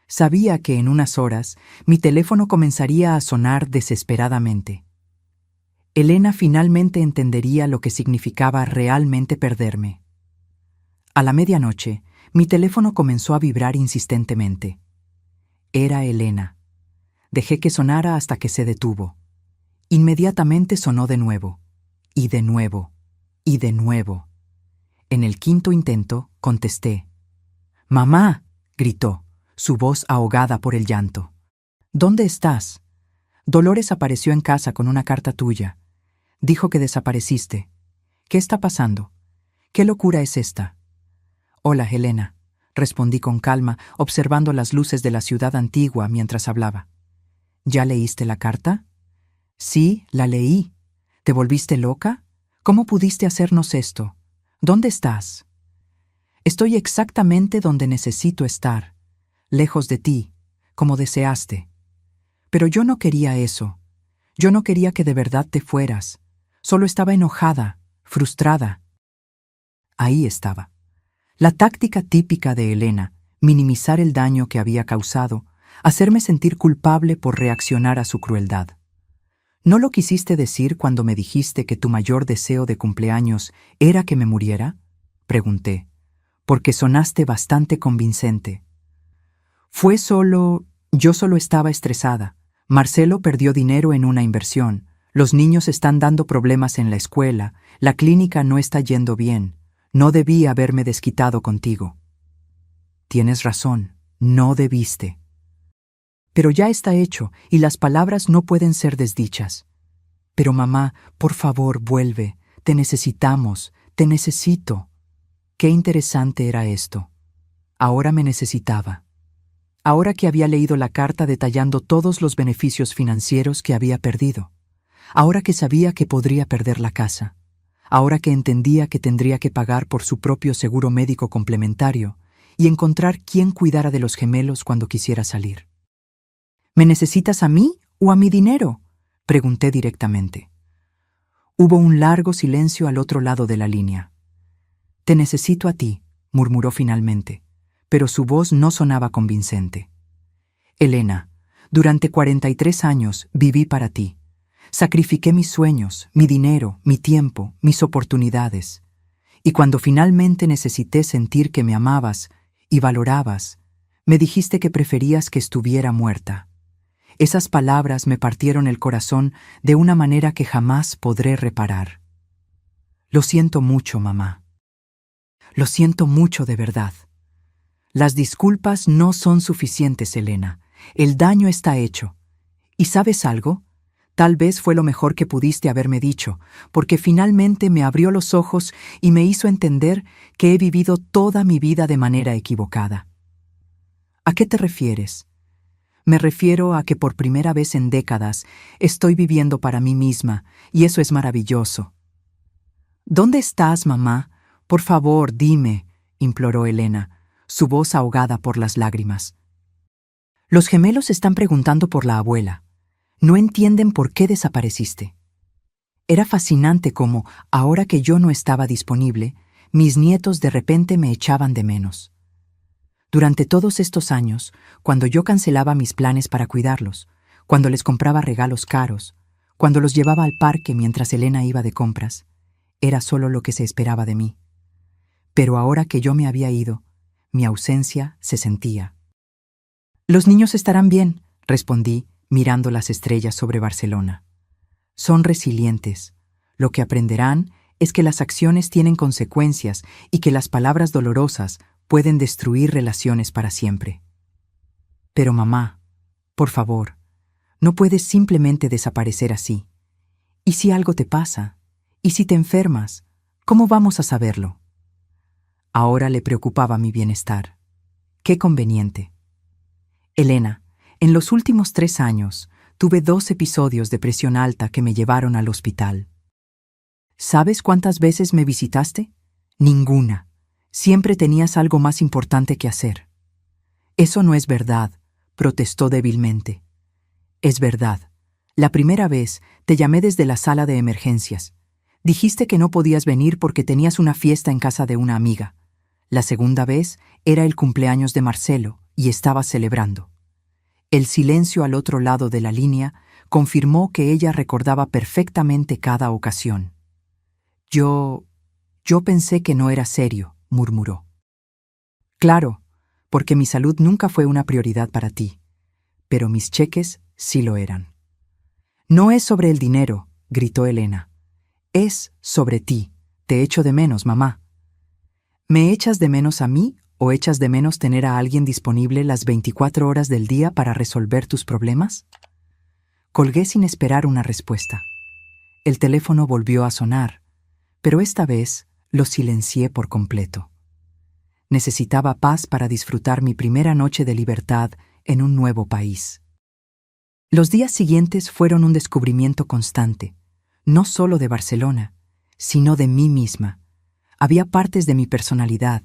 Sabía que en unas horas mi teléfono comenzaría a sonar desesperadamente. Elena finalmente entendería lo que significaba realmente perderme. A la medianoche, mi teléfono comenzó a vibrar insistentemente. Era Elena. Dejé que sonara hasta que se detuvo. Inmediatamente sonó de nuevo, y de nuevo, y de nuevo. En el quinto intento, contesté. «¡Mamá!», gritó, su voz ahogada por el llanto. «¿Dónde estás? Dolores apareció en casa con una carta tuya. Dijo que desapareciste. ¿Qué está pasando? ¿Qué locura es esta?» «Hola, Elena», respondí con calma, observando las luces de la ciudad antigua mientras hablaba. «¿Ya leíste la carta?» «Sí, la leí. ¿Te volviste loca? ¿Cómo pudiste hacernos esto? ¿Dónde estás?» «Estoy exactamente donde necesito estar, lejos de ti, como deseaste. Pero yo no quería eso. Yo no quería que de verdad te fueras. Solo estaba enojada, frustrada. Ahí estaba. La táctica típica de Elena, minimizar el daño que había causado, hacerme sentir culpable por reaccionar a su crueldad. ¿No lo quisiste decir cuando me dijiste que tu mayor deseo de cumpleaños era que me muriera? Pregunté, porque sonaste bastante convincente. Yo solo estaba estresada. Marcelo perdió dinero en una inversión. Los niños están dando problemas en la escuela. La clínica no está yendo bien. No debí haberme desquitado contigo. Tienes razón, no debiste. Pero ya está hecho, y las palabras no pueden ser desdichas. Pero mamá, por favor, vuelve. Te necesitamos, te necesito. Qué interesante era esto. Ahora me necesitaba. Ahora que había leído la carta detallando todos los beneficios financieros que había perdido. Ahora que sabía que podría perder la casa. Ahora que entendía que tendría que pagar por su propio seguro médico complementario y encontrar quién cuidara de los gemelos cuando quisiera salir. ¿Me necesitas a mí o a mi dinero?, pregunté directamente. Hubo un largo silencio al otro lado de la línea. Te necesito a ti, murmuró finalmente, pero su voz no sonaba convincente. Elena, durante 43 años viví para ti. Sacrifiqué mis sueños, mi dinero, mi tiempo, mis oportunidades. Y cuando finalmente necesité sentir que me amabas y valorabas, me dijiste que preferías que estuviera muerta. Esas palabras me partieron el corazón de una manera que jamás podré reparar. Lo siento mucho, mamá. Lo siento mucho de verdad. Las disculpas no son suficientes, Elena. El daño está hecho. ¿Y sabes algo? Tal vez fue lo mejor que pudiste haberme dicho, porque finalmente me abrió los ojos y me hizo entender que he vivido toda mi vida de manera equivocada. ¿A qué te refieres? Me refiero a que por primera vez en décadas estoy viviendo para mí misma, y eso es maravilloso. ¿Dónde estás, mamá? Por favor, dime, imploró Elena, su voz ahogada por las lágrimas. Los gemelos están preguntando por la abuela. No entienden por qué desapareciste. Era fascinante cómo, ahora que yo no estaba disponible, mis nietos de repente me echaban de menos. Durante todos estos años, cuando yo cancelaba mis planes para cuidarlos, cuando les compraba regalos caros, cuando los llevaba al parque mientras Elena iba de compras, era solo lo que se esperaba de mí. Pero ahora que yo me había ido, mi ausencia se sentía. Los niños estarán bien, respondí, mirando las estrellas sobre Barcelona. Son resilientes. Lo que aprenderán es que las acciones tienen consecuencias y que las palabras dolorosas pueden destruir relaciones para siempre. Pero mamá, por favor, no puedes simplemente desaparecer así. ¿Y si algo te pasa? ¿Y si te enfermas? ¿Cómo vamos a saberlo? Ahora le preocupaba mi bienestar. Qué conveniente. Elena, en los últimos 3 años tuve 2 episodios de presión alta que me llevaron al hospital. ¿Sabes cuántas veces me visitaste? Ninguna. Siempre tenías algo más importante que hacer. Eso no es verdad, protestó débilmente. Es verdad. La primera vez te llamé desde la sala de emergencias. Dijiste que no podías venir porque tenías una fiesta en casa de una amiga. La segunda vez era el cumpleaños de Marcelo y estabas celebrando. El silencio al otro lado de la línea confirmó que ella recordaba perfectamente cada ocasión. Yo pensé que no era serio, murmuró. Claro, porque mi salud nunca fue una prioridad para ti, pero mis cheques sí lo eran. No es sobre el dinero, gritó Elena. Es sobre ti. Te echo de menos, mamá. ¿Me echas de menos a mí o echas de menos tener a alguien disponible las 24 horas del día para resolver tus problemas? Colgué sin esperar una respuesta. El teléfono volvió a sonar, pero esta vez lo silencié por completo. Necesitaba paz para disfrutar mi primera noche de libertad en un nuevo país. Los días siguientes fueron un descubrimiento constante, no solo de Barcelona, sino de mí misma. Había partes de mi personalidad,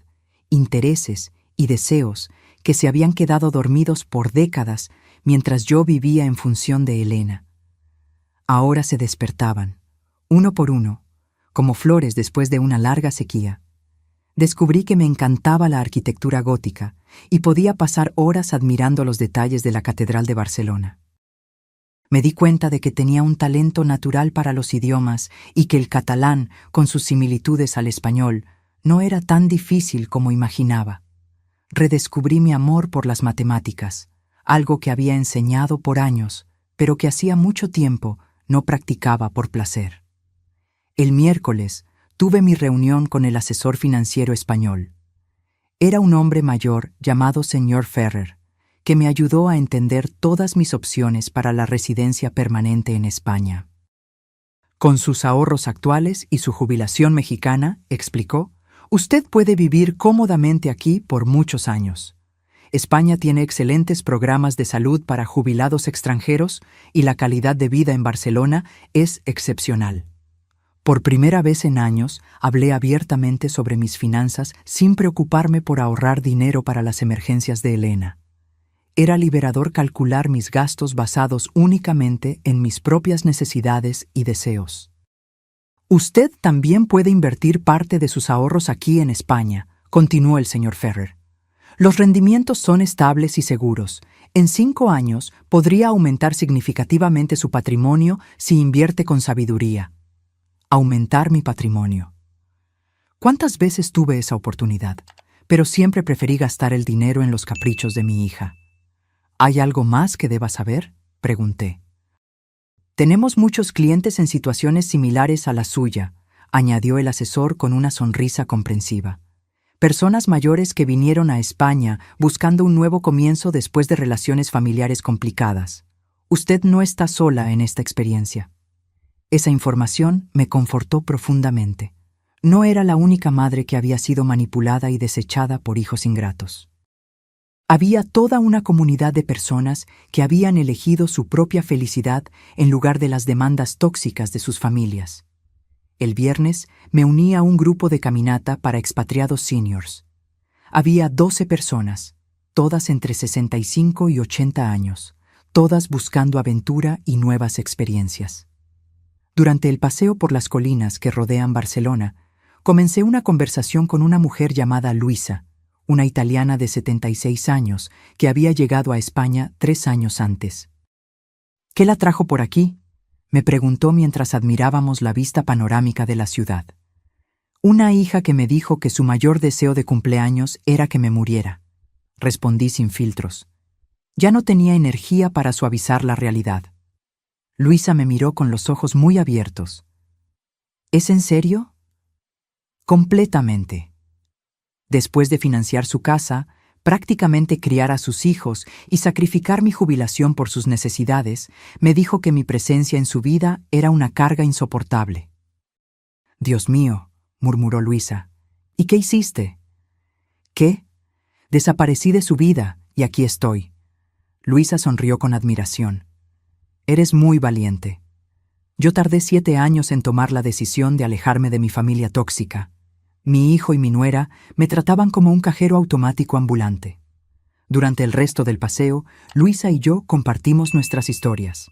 intereses y deseos que se habían quedado dormidos por décadas mientras yo vivía en función de Elena. Ahora se despertaban, uno por uno, como flores después de una larga sequía. Descubrí que me encantaba la arquitectura gótica y podía pasar horas admirando los detalles de la Catedral de Barcelona. Me di cuenta de que tenía un talento natural para los idiomas y que el catalán, con sus similitudes al español, no era tan difícil como imaginaba. Redescubrí mi amor por las matemáticas, algo que había enseñado por años, pero que hacía mucho tiempo no practicaba por placer. El miércoles tuve mi reunión con el asesor financiero español. Era un hombre mayor llamado señor Ferrer, que me ayudó a entender todas mis opciones para la residencia permanente en España. Con sus ahorros actuales y su jubilación mexicana, explicó, usted puede vivir cómodamente aquí por muchos años. España tiene excelentes programas de salud para jubilados extranjeros y la calidad de vida en Barcelona es excepcional. Por primera vez en años, hablé abiertamente sobre mis finanzas sin preocuparme por ahorrar dinero para las emergencias de Elena. Era liberador calcular mis gastos basados únicamente en mis propias necesidades y deseos. Usted también puede invertir parte de sus ahorros aquí en España, continuó el señor Ferrer. Los rendimientos son estables y seguros. En 5 años podría aumentar significativamente su patrimonio si invierte con sabiduría. Aumentar mi patrimonio. ¿Cuántas veces tuve esa oportunidad? Pero siempre preferí gastar el dinero en los caprichos de mi hija. ¿Hay algo más que deba saber?, pregunté. Tenemos muchos clientes en situaciones similares a la suya, añadió el asesor con una sonrisa comprensiva. Personas mayores que vinieron a España buscando un nuevo comienzo después de relaciones familiares complicadas. Usted no está sola en esta experiencia. Esa información me confortó profundamente. No era la única madre que había sido manipulada y desechada por hijos ingratos. Había toda una comunidad de personas que habían elegido su propia felicidad en lugar de las demandas tóxicas de sus familias. El viernes me uní a un grupo de caminata para expatriados seniors. Había 12 personas, todas entre 65 y 80 años, todas buscando aventura y nuevas experiencias. Durante el paseo por las colinas que rodean Barcelona, comencé una conversación con una mujer llamada Luisa, una italiana de 76 años que había llegado a España 3 años antes. ¿Qué la trajo por aquí?, me preguntó mientras admirábamos la vista panorámica de la ciudad. Una hija que me dijo que su mayor deseo de cumpleaños era que me muriera. Respondí sin filtros. Ya no tenía energía para suavizar la realidad. Luisa me miró con los ojos muy abiertos. ¿Es en serio? Completamente. Después de financiar su casa, prácticamente criar a sus hijos y sacrificar mi jubilación por sus necesidades, me dijo que mi presencia en su vida era una carga insoportable. Dios mío, murmuró Luisa. ¿Y qué hiciste? ¿Qué? Desaparecí de su vida y aquí estoy. Luisa sonrió con admiración. Eres muy valiente. Yo tardé 7 años en tomar la decisión de alejarme de mi familia tóxica. Mi hijo y mi nuera me trataban como un cajero automático ambulante. Durante el resto del paseo, Luisa y yo compartimos nuestras historias.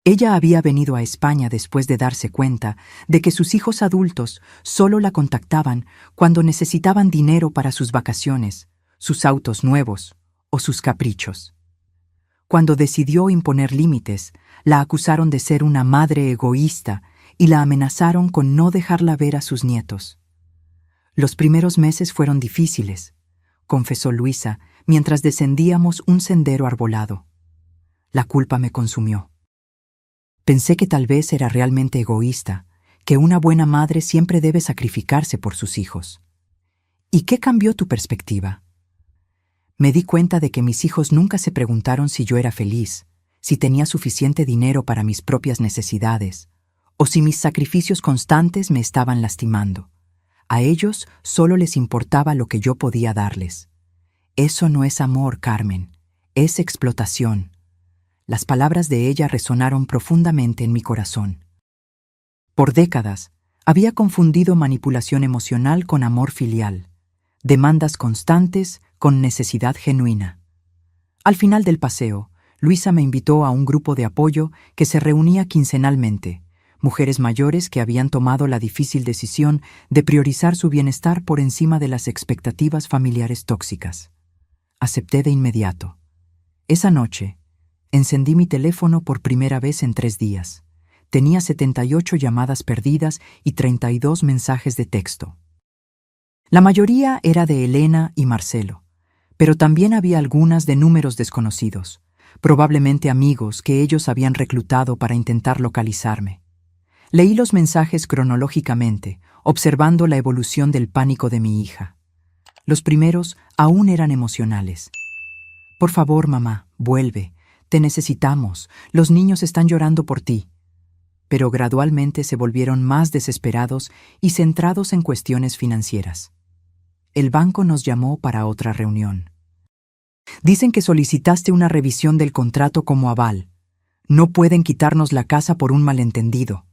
Ella había venido a España después de darse cuenta de que sus hijos adultos solo la contactaban cuando necesitaban dinero para sus vacaciones, sus autos nuevos o sus caprichos. Cuando decidió imponer límites, la acusaron de ser una madre egoísta y la amenazaron con no dejarla ver a sus nietos. Los primeros meses fueron difíciles, confesó Luisa, mientras descendíamos un sendero arbolado. La culpa me consumió. Pensé que tal vez era realmente egoísta, que una buena madre siempre debe sacrificarse por sus hijos. ¿Y qué cambió tu perspectiva? Me di cuenta de que mis hijos nunca se preguntaron si yo era feliz, si tenía suficiente dinero para mis propias necesidades, o si mis sacrificios constantes me estaban lastimando. A ellos solo les importaba lo que yo podía darles. Eso no es amor, Carmen, es explotación. Las palabras de ella resonaron profundamente en mi corazón. Por décadas, había confundido manipulación emocional con amor filial, demandas constantes con necesidad genuina. Al final del paseo, Luisa me invitó a un grupo de apoyo que se reunía quincenalmente, mujeres mayores que habían tomado la difícil decisión de priorizar su bienestar por encima de las expectativas familiares tóxicas. Acepté de inmediato. Esa noche, encendí mi teléfono por primera vez en 3 días. Tenía 78 llamadas perdidas y 32 mensajes de texto. La mayoría era de Elena y Marcelo, pero también había algunas de números desconocidos, probablemente amigos que ellos habían reclutado para intentar localizarme. Leí los mensajes cronológicamente, observando la evolución del pánico de mi hija. Los primeros aún eran emocionales. Por favor, mamá, vuelve. Te necesitamos. Los niños están llorando por ti. Pero gradualmente se volvieron más desesperados y centrados en cuestiones financieras. El banco nos llamó para otra reunión. Dicen que solicitaste una revisión del contrato como aval. No pueden quitarnos la casa por un malentendido.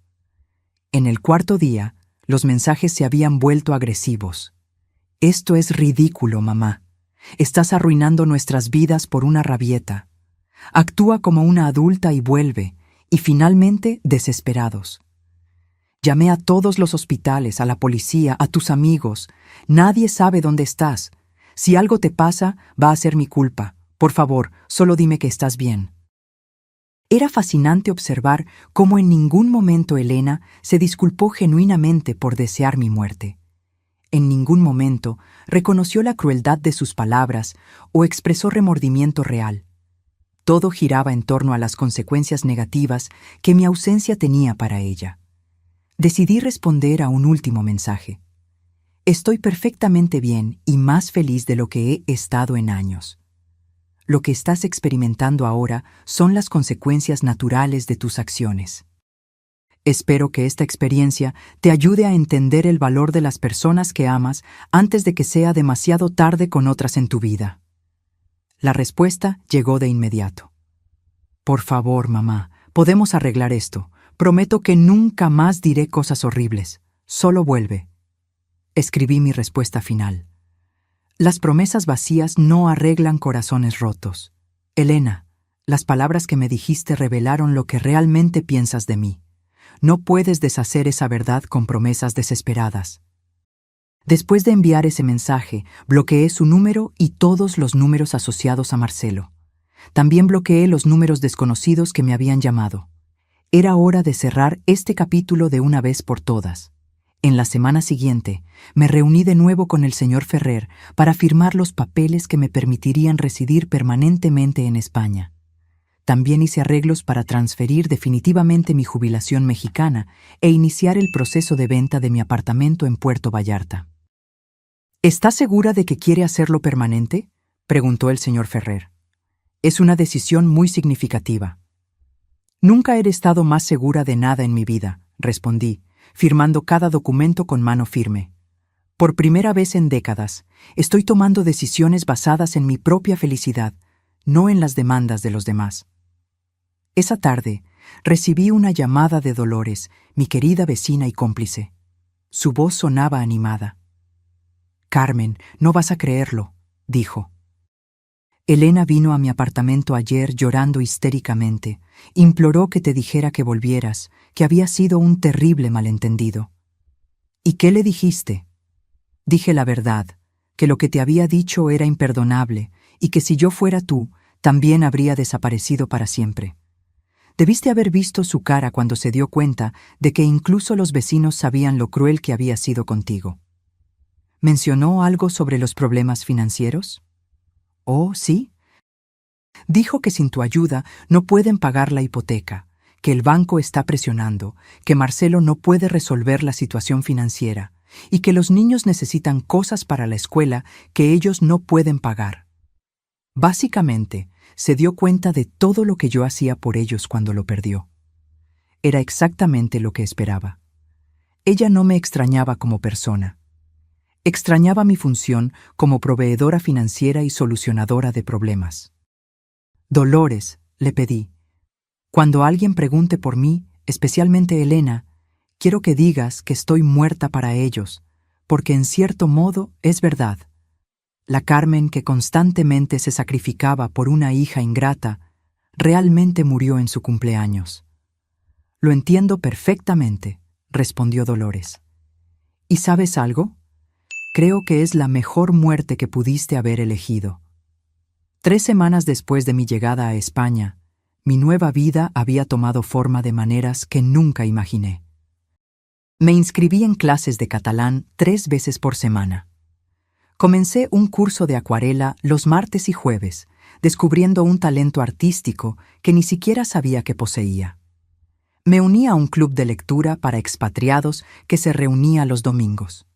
En el 4.º día, los mensajes se habían vuelto agresivos. Esto es ridículo, mamá. Estás arruinando nuestras vidas por una rabieta. Actúa como una adulta y vuelve, y finalmente desesperados. Llamé a todos los hospitales, a la policía, a tus amigos. Nadie sabe dónde estás. Si algo te pasa, va a ser mi culpa. Por favor, solo dime que estás bien. Era fascinante observar cómo en ningún momento Elena se disculpó genuinamente por desear mi muerte. En ningún momento reconoció la crueldad de sus palabras o expresó remordimiento real. Todo giraba en torno a las consecuencias negativas que mi ausencia tenía para ella. Decidí responder a un último mensaje. Estoy perfectamente bien y más feliz de lo que he estado en años. Lo que estás experimentando ahora son las consecuencias naturales de tus acciones. Espero que esta experiencia te ayude a entender el valor de las personas que amas antes de que sea demasiado tarde con otras en tu vida. La respuesta llegó de inmediato. Por favor, mamá, podemos arreglar esto. Prometo que nunca más diré cosas horribles. Solo vuelve. Escribí mi respuesta final. Las promesas vacías no arreglan corazones rotos. Elena, las palabras que me dijiste revelaron lo que realmente piensas de mí. No puedes deshacer esa verdad con promesas desesperadas. Después de enviar ese mensaje, bloqueé su número y todos los números asociados a Marcelo. También bloqueé los números desconocidos que me habían llamado. Era hora de cerrar este capítulo de una vez por todas. En la semana siguiente, me reuní de nuevo con el señor Ferrer para firmar los papeles que me permitirían residir permanentemente en España. También hice arreglos para transferir definitivamente mi jubilación mexicana e iniciar el proceso de venta de mi apartamento en Puerto Vallarta. ¿Estás segura de que quiere hacerlo permanente?, preguntó el señor Ferrer. Es una decisión muy significativa. Nunca he estado más segura de nada en mi vida, respondí, firmando cada documento con mano firme. Por primera vez en décadas, estoy tomando decisiones basadas en mi propia felicidad, no en las demandas de los demás. Esa tarde, recibí una llamada de Dolores, mi querida vecina y cómplice. Su voz sonaba animada. «Carmen, no vas a creerlo», dijo. Elena vino a mi apartamento ayer llorando histéricamente. Imploró que te dijera que volvieras, que había sido un terrible malentendido. ¿Y qué le dijiste? Dije la verdad, que lo que te había dicho era imperdonable y que si yo fuera tú, también habría desaparecido para siempre. Debiste haber visto su cara cuando se dio cuenta de que incluso los vecinos sabían lo cruel que había sido contigo. ¿Mencionó algo sobre los problemas financieros? Oh, sí. Dijo que sin tu ayuda no pueden pagar la hipoteca, que el banco está presionando, que Marcelo no puede resolver la situación financiera y que los niños necesitan cosas para la escuela que ellos no pueden pagar. Básicamente, se dio cuenta de todo lo que yo hacía por ellos cuando lo perdió. Era exactamente lo que esperaba. Ella no me extrañaba como persona. Extrañaba mi función como proveedora financiera y solucionadora de problemas. Dolores, le pedí, cuando alguien pregunte por mí, especialmente Elena, quiero que digas que estoy muerta para ellos, porque en cierto modo es verdad. La Carmen que constantemente se sacrificaba por una hija ingrata, realmente murió en su cumpleaños. Lo entiendo perfectamente, respondió Dolores. ¿Y sabes algo? Creo que es la mejor muerte que pudiste haber elegido. 3 semanas después de mi llegada a España, mi nueva vida había tomado forma de maneras que nunca imaginé. Me inscribí en clases de catalán 3 veces por semana. Comencé un curso de acuarela los martes y jueves, descubriendo un talento artístico que ni siquiera sabía que poseía. Me uní a un club de lectura para expatriados que se reunía los domingos.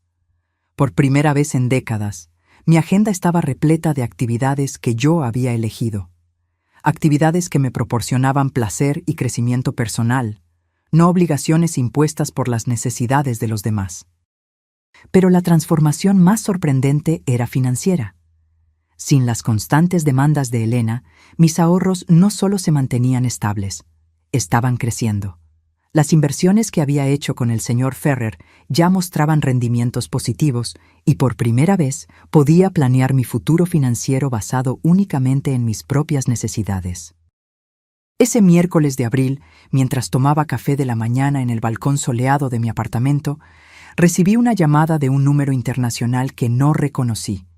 Por primera vez en décadas, mi agenda estaba repleta de actividades que yo había elegido. Actividades que me proporcionaban placer y crecimiento personal, no obligaciones impuestas por las necesidades de los demás. Pero la transformación más sorprendente era financiera. Sin las constantes demandas de Elena, mis ahorros no solo se mantenían estables, estaban creciendo. Las inversiones que había hecho con el señor Ferrer ya mostraban rendimientos positivos y por primera vez podía planear mi futuro financiero basado únicamente en mis propias necesidades. Ese miércoles de abril, mientras tomaba café de la mañana en el balcón soleado de mi apartamento, recibí una llamada de un número internacional que no reconocí.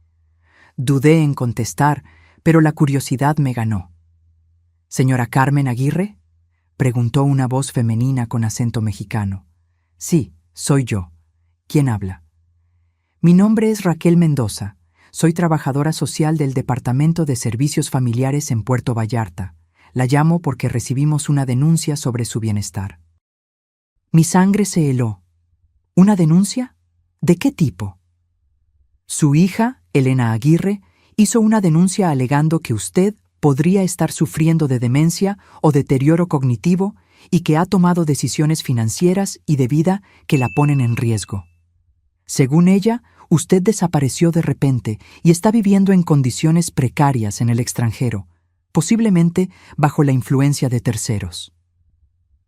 Dudé en contestar, pero la curiosidad me ganó. ¿Señora Carmen Aguirre?, preguntó una voz femenina con acento mexicano. Sí, soy yo. ¿Quién habla? Mi nombre es Raquel Mendoza. Soy trabajadora social del Departamento de Servicios Familiares en Puerto Vallarta. La llamo porque recibimos una denuncia sobre su bienestar. Mi sangre se heló. ¿Una denuncia? ¿De qué tipo? Su hija, Elena Aguirre, hizo una denuncia alegando que usted podría estar sufriendo de demencia o deterioro cognitivo y que ha tomado decisiones financieras y de vida que la ponen en riesgo. Según ella, usted desapareció de repente y está viviendo en condiciones precarias en el extranjero, posiblemente bajo la influencia de terceros.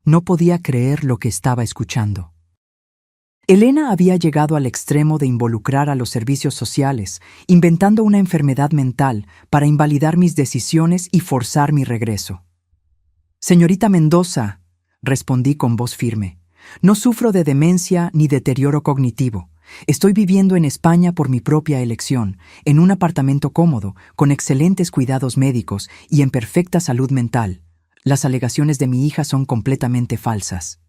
No podía creer lo que estaba escuchando. Elena había llegado al extremo de involucrar a los servicios sociales, inventando una enfermedad mental para invalidar mis decisiones y forzar mi regreso. Señorita Mendoza, respondí con voz firme, no sufro de demencia ni deterioro cognitivo. Estoy viviendo en España por mi propia elección, en un apartamento cómodo, con excelentes cuidados médicos y en perfecta salud mental. Las alegaciones de mi hija son completamente falsas.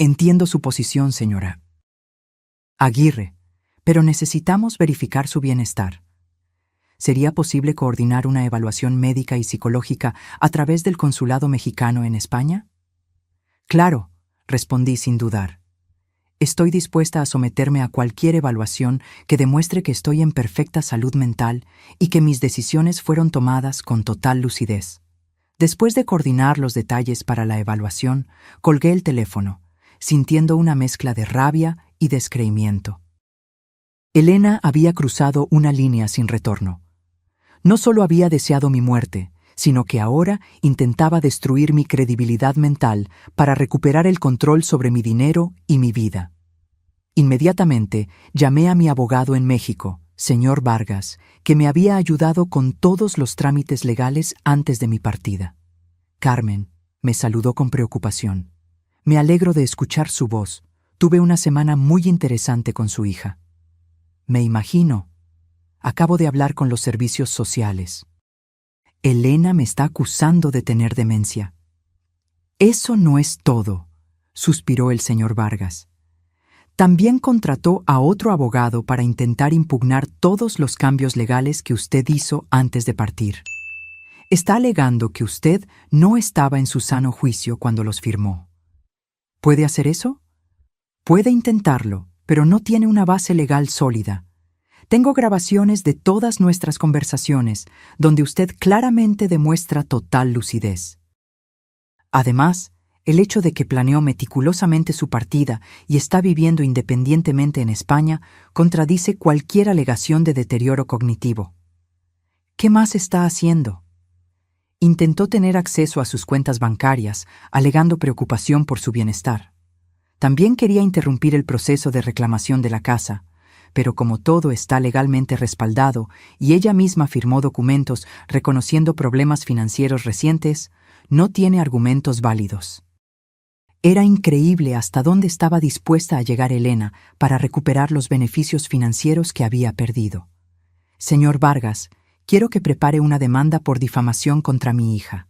Entiendo su posición, señora Aguirre, pero necesitamos verificar su bienestar. ¿Sería posible coordinar una evaluación médica y psicológica a través del consulado mexicano en España? Claro, respondí sin dudar. Estoy dispuesta a someterme a cualquier evaluación que demuestre que estoy en perfecta salud mental y que mis decisiones fueron tomadas con total lucidez. Después de coordinar los detalles para la evaluación, colgué el teléfono, sintiendo una mezcla de rabia y descreimiento. Elena había cruzado una línea sin retorno. No solo había deseado mi muerte, sino que ahora intentaba destruir mi credibilidad mental para recuperar el control sobre mi dinero y mi vida. Inmediatamente llamé a mi abogado en México, señor Vargas, que me había ayudado con todos los trámites legales antes de mi partida. Carmen me saludó con preocupación. Me alegro de escuchar su voz. Tuve una semana muy interesante con su hija. Me imagino. Acabo de hablar con los servicios sociales. Elena me está acusando de tener demencia. Eso no es todo, suspiró el señor Vargas. También contrató a otro abogado para intentar impugnar todos los cambios legales que usted hizo antes de partir. Está alegando que usted no estaba en su sano juicio cuando los firmó. ¿Puede hacer eso? Puede intentarlo, pero no tiene una base legal sólida. Tengo grabaciones de todas nuestras conversaciones, donde usted claramente demuestra total lucidez. Además, el hecho de que planeó meticulosamente su partida y está viviendo independientemente en España contradice cualquier alegación de deterioro cognitivo. ¿Qué más está haciendo? Intentó tener acceso a sus cuentas bancarias, alegando preocupación por su bienestar. También quería interrumpir el proceso de reclamación de la casa, pero como todo está legalmente respaldado y ella misma firmó documentos reconociendo problemas financieros recientes, no tiene argumentos válidos. Era increíble hasta dónde estaba dispuesta a llegar Elena para recuperar los beneficios financieros que había perdido. Señor Vargas, quiero que prepare una demanda por difamación contra mi hija.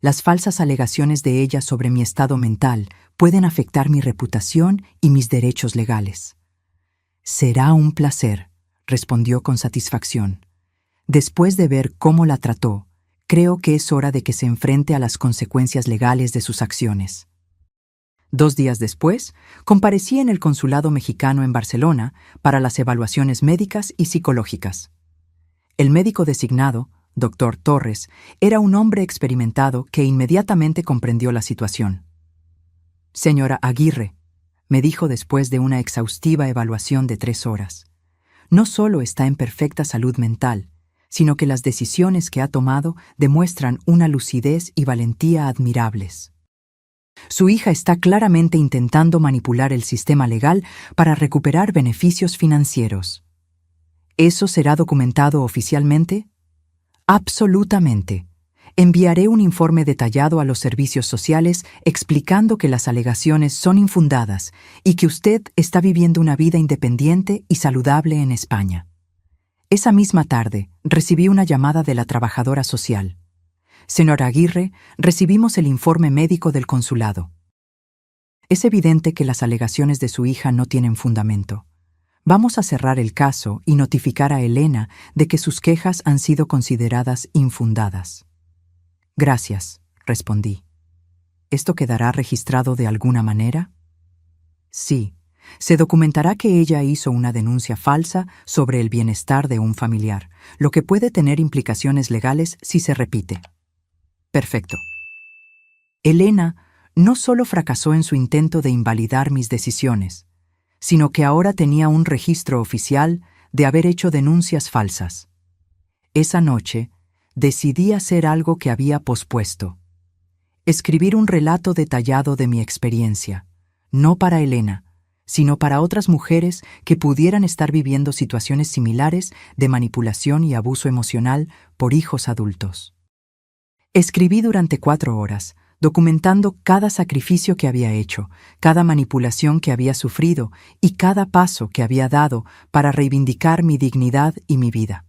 Las falsas alegaciones de ella sobre mi estado mental pueden afectar mi reputación y mis derechos legales. Será un placer, respondió con satisfacción. Después de ver cómo la trató, creo que es hora de que se enfrente a las consecuencias legales de sus acciones. 2 días después, comparecí en el Consulado Mexicano en Barcelona para las evaluaciones médicas y psicológicas. El médico designado, Dr. Torres, era un hombre experimentado que inmediatamente comprendió la situación. Señora Aguirre, me dijo después de una exhaustiva evaluación de 3 horas, no solo está en perfecta salud mental, sino que las decisiones que ha tomado demuestran una lucidez y valentía admirables. Su hija está claramente intentando manipular el sistema legal para recuperar beneficios financieros. ¿Eso será documentado oficialmente? Absolutamente. Enviaré un informe detallado a los servicios sociales explicando que las alegaciones son infundadas y que usted está viviendo una vida independiente y saludable en España. Esa misma tarde, recibí una llamada de la trabajadora social. Señora Aguirre, recibimos el informe médico del consulado. Es evidente que las alegaciones de su hija no tienen fundamento. Vamos a cerrar el caso y notificar a Elena de que sus quejas han sido consideradas infundadas. Gracias, respondí. ¿Esto quedará registrado de alguna manera? Sí, se documentará que ella hizo una denuncia falsa sobre el bienestar de un familiar, lo que puede tener implicaciones legales si se repite. Perfecto. Elena no solo fracasó en su intento de invalidar mis decisiones, sino que ahora tenía un registro oficial de haber hecho denuncias falsas. Esa noche, decidí hacer algo que había pospuesto. Escribir un relato detallado de mi experiencia, no para Elena, sino para otras mujeres que pudieran estar viviendo situaciones similares de manipulación y abuso emocional por hijos adultos. Escribí durante 4 horas, documentando cada sacrificio que había hecho, cada manipulación que había sufrido y cada paso que había dado para reivindicar mi dignidad y mi vida.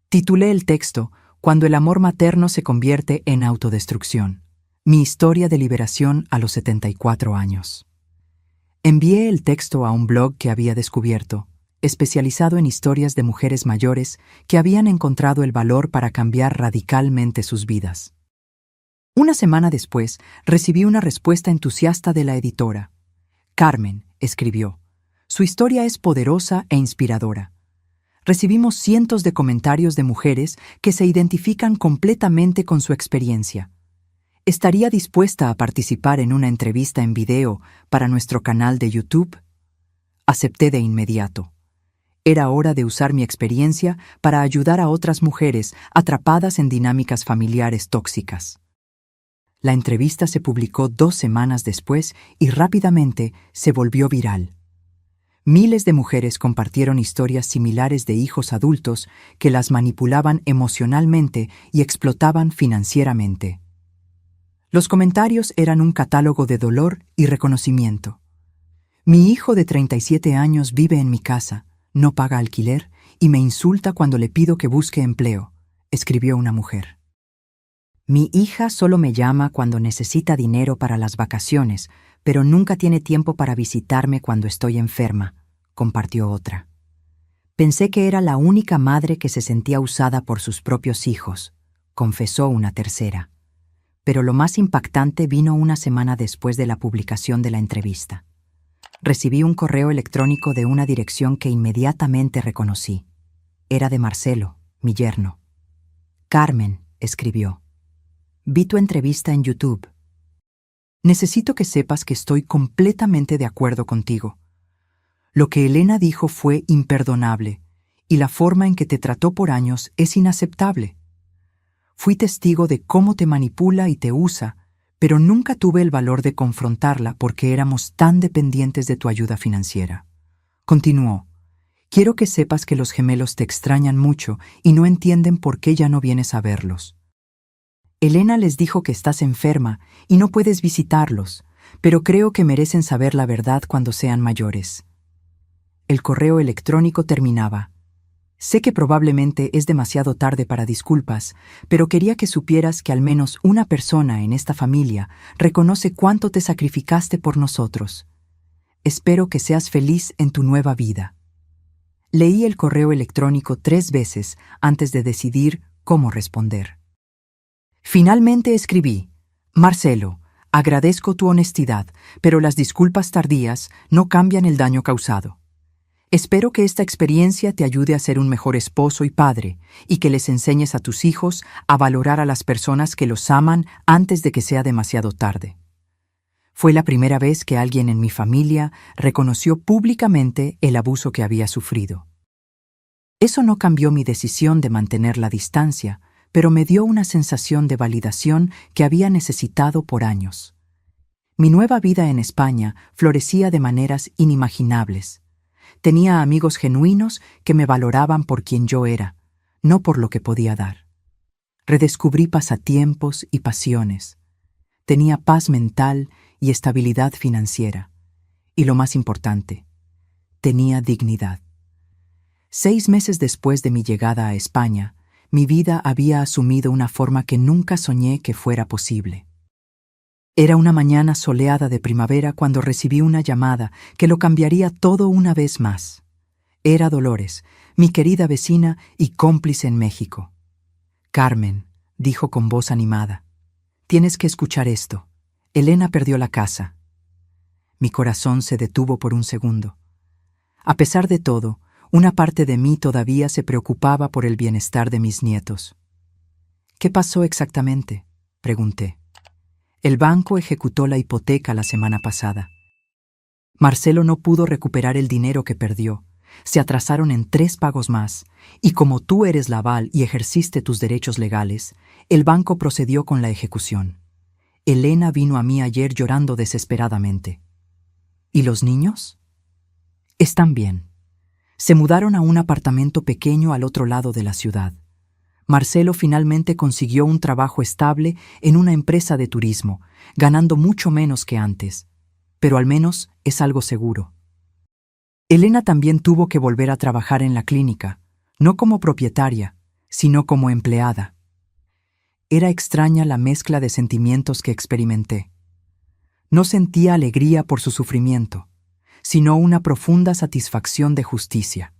Titulé el texto Cuando el amor materno se convierte en autodestrucción. Mi historia de liberación a los 74 años. Envié el texto a un blog que había descubierto, especializado en historias de mujeres mayores que habían encontrado el valor para cambiar radicalmente sus vidas. Una semana después, recibí una respuesta entusiasta de la editora. Carmen, escribió, su historia es poderosa e inspiradora. Recibimos cientos de comentarios de mujeres que se identifican completamente con su experiencia. ¿Estaría dispuesta a participar en una entrevista en video para nuestro canal de YouTube? Acepté de inmediato. Era hora de usar mi experiencia para ayudar a otras mujeres atrapadas en dinámicas familiares tóxicas. La entrevista se publicó 2 semanas después y rápidamente se volvió viral. Miles de mujeres compartieron historias similares de hijos adultos que las manipulaban emocionalmente y explotaban financieramente. Los comentarios eran un catálogo de dolor y reconocimiento. Mi hijo de 37 años vive en mi casa, no paga alquiler y me insulta cuando le pido que busque empleo, escribió una mujer. Mi hija solo me llama cuando necesita dinero para las vacaciones, pero nunca tiene tiempo para visitarme cuando estoy enferma, compartió otra. Pensé que era la única madre que se sentía usada por sus propios hijos, confesó una tercera. Pero lo más impactante vino una semana después de la publicación de la entrevista. Recibí un correo electrónico de una dirección que inmediatamente reconocí. Era de Marcelo, mi yerno. Carmen, escribió. Vi tu entrevista en YouTube. Necesito que sepas que estoy completamente de acuerdo contigo. Lo que Elena dijo fue imperdonable, y la forma en que te trató por años es inaceptable. Fui testigo de cómo te manipula y te usa, pero nunca tuve el valor de confrontarla porque éramos tan dependientes de tu ayuda financiera. Continuó, Quiero que sepas que los gemelos te extrañan mucho y no entienden por qué ya no vienes a verlos. Elena les dijo que estás enferma y no puedes visitarlos, pero creo que merecen saber la verdad cuando sean mayores. El correo electrónico terminaba. Sé que probablemente es demasiado tarde para disculpas, pero quería que supieras que al menos una persona en esta familia reconoce cuánto te sacrificaste por nosotros. Espero que seas feliz en tu nueva vida. Leí el correo electrónico 3 veces antes de decidir cómo responder. Finalmente escribí: Marcelo, agradezco tu honestidad, pero las disculpas tardías no cambian el daño causado. Espero que esta experiencia te ayude a ser un mejor esposo y padre, y que les enseñes a tus hijos a valorar a las personas que los aman antes de que sea demasiado tarde. Fue la primera vez que alguien en mi familia reconoció públicamente el abuso que había sufrido. Eso no cambió mi decisión de mantener la distancia, pero me dio una sensación de validación que había necesitado por años. Mi nueva vida en España florecía de maneras inimaginables. Tenía amigos genuinos que me valoraban por quien yo era, no por lo que podía dar. Redescubrí pasatiempos y pasiones. Tenía paz mental y estabilidad financiera. Y lo más importante, tenía dignidad. 6 meses después de mi llegada a España, mi vida había asumido una forma que nunca soñé que fuera posible. Era una mañana soleada de primavera cuando recibí una llamada que lo cambiaría todo una vez más. Era Dolores, mi querida vecina y cómplice en México. «Carmen», dijo con voz animada, «tienes que escuchar esto. Elena perdió la casa». Mi corazón se detuvo por un segundo. A pesar de todo, una parte de mí todavía se preocupaba por el bienestar de mis nietos. «¿Qué pasó exactamente?», pregunté. «El banco ejecutó la hipoteca la semana pasada. Marcelo no pudo recuperar el dinero que perdió. Se atrasaron en 3 pagos más, y como tú eres la aval y ejerciste tus derechos legales, el banco procedió con la ejecución. Elena vino a mí ayer llorando desesperadamente». «¿Y los niños?». «Están bien. Se mudaron a un apartamento pequeño al otro lado de la ciudad. Marcelo finalmente consiguió un trabajo estable en una empresa de turismo, ganando mucho menos que antes, pero al menos es algo seguro. Elena también tuvo que volver a trabajar en la clínica, no como propietaria, sino como empleada. Era extraña la mezcla de sentimientos que experimenté. No sentía alegría por su sufrimiento, sino una profunda satisfacción de justicia.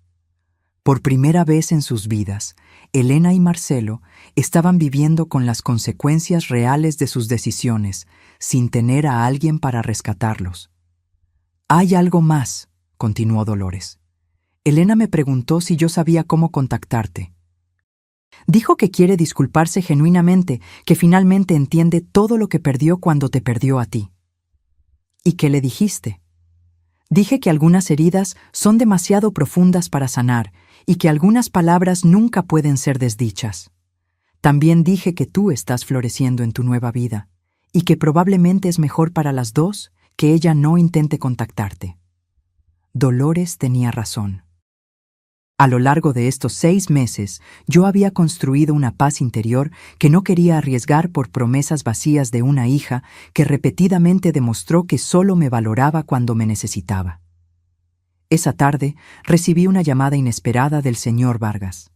Por primera vez en sus vidas, Elena y Marcelo estaban viviendo con las consecuencias reales de sus decisiones, sin tener a alguien para rescatarlos. «Hay algo más», continuó Dolores. «Elena me preguntó si yo sabía cómo contactarte. Dijo que quiere disculparse genuinamente, que finalmente entiende todo lo que perdió cuando te perdió a ti». «¿Y qué le dijiste?». «Dije que algunas heridas son demasiado profundas para sanar y que algunas palabras nunca pueden ser desdichas. También dije que tú estás floreciendo en tu nueva vida y que probablemente es mejor para las dos que ella no intente contactarte». Dolores tenía razón. A lo largo de estos 6 meses, yo había construido una paz interior que no quería arriesgar por promesas vacías de una hija que repetidamente demostró que solo me valoraba cuando me necesitaba. Esa tarde recibí una llamada inesperada del señor Vargas.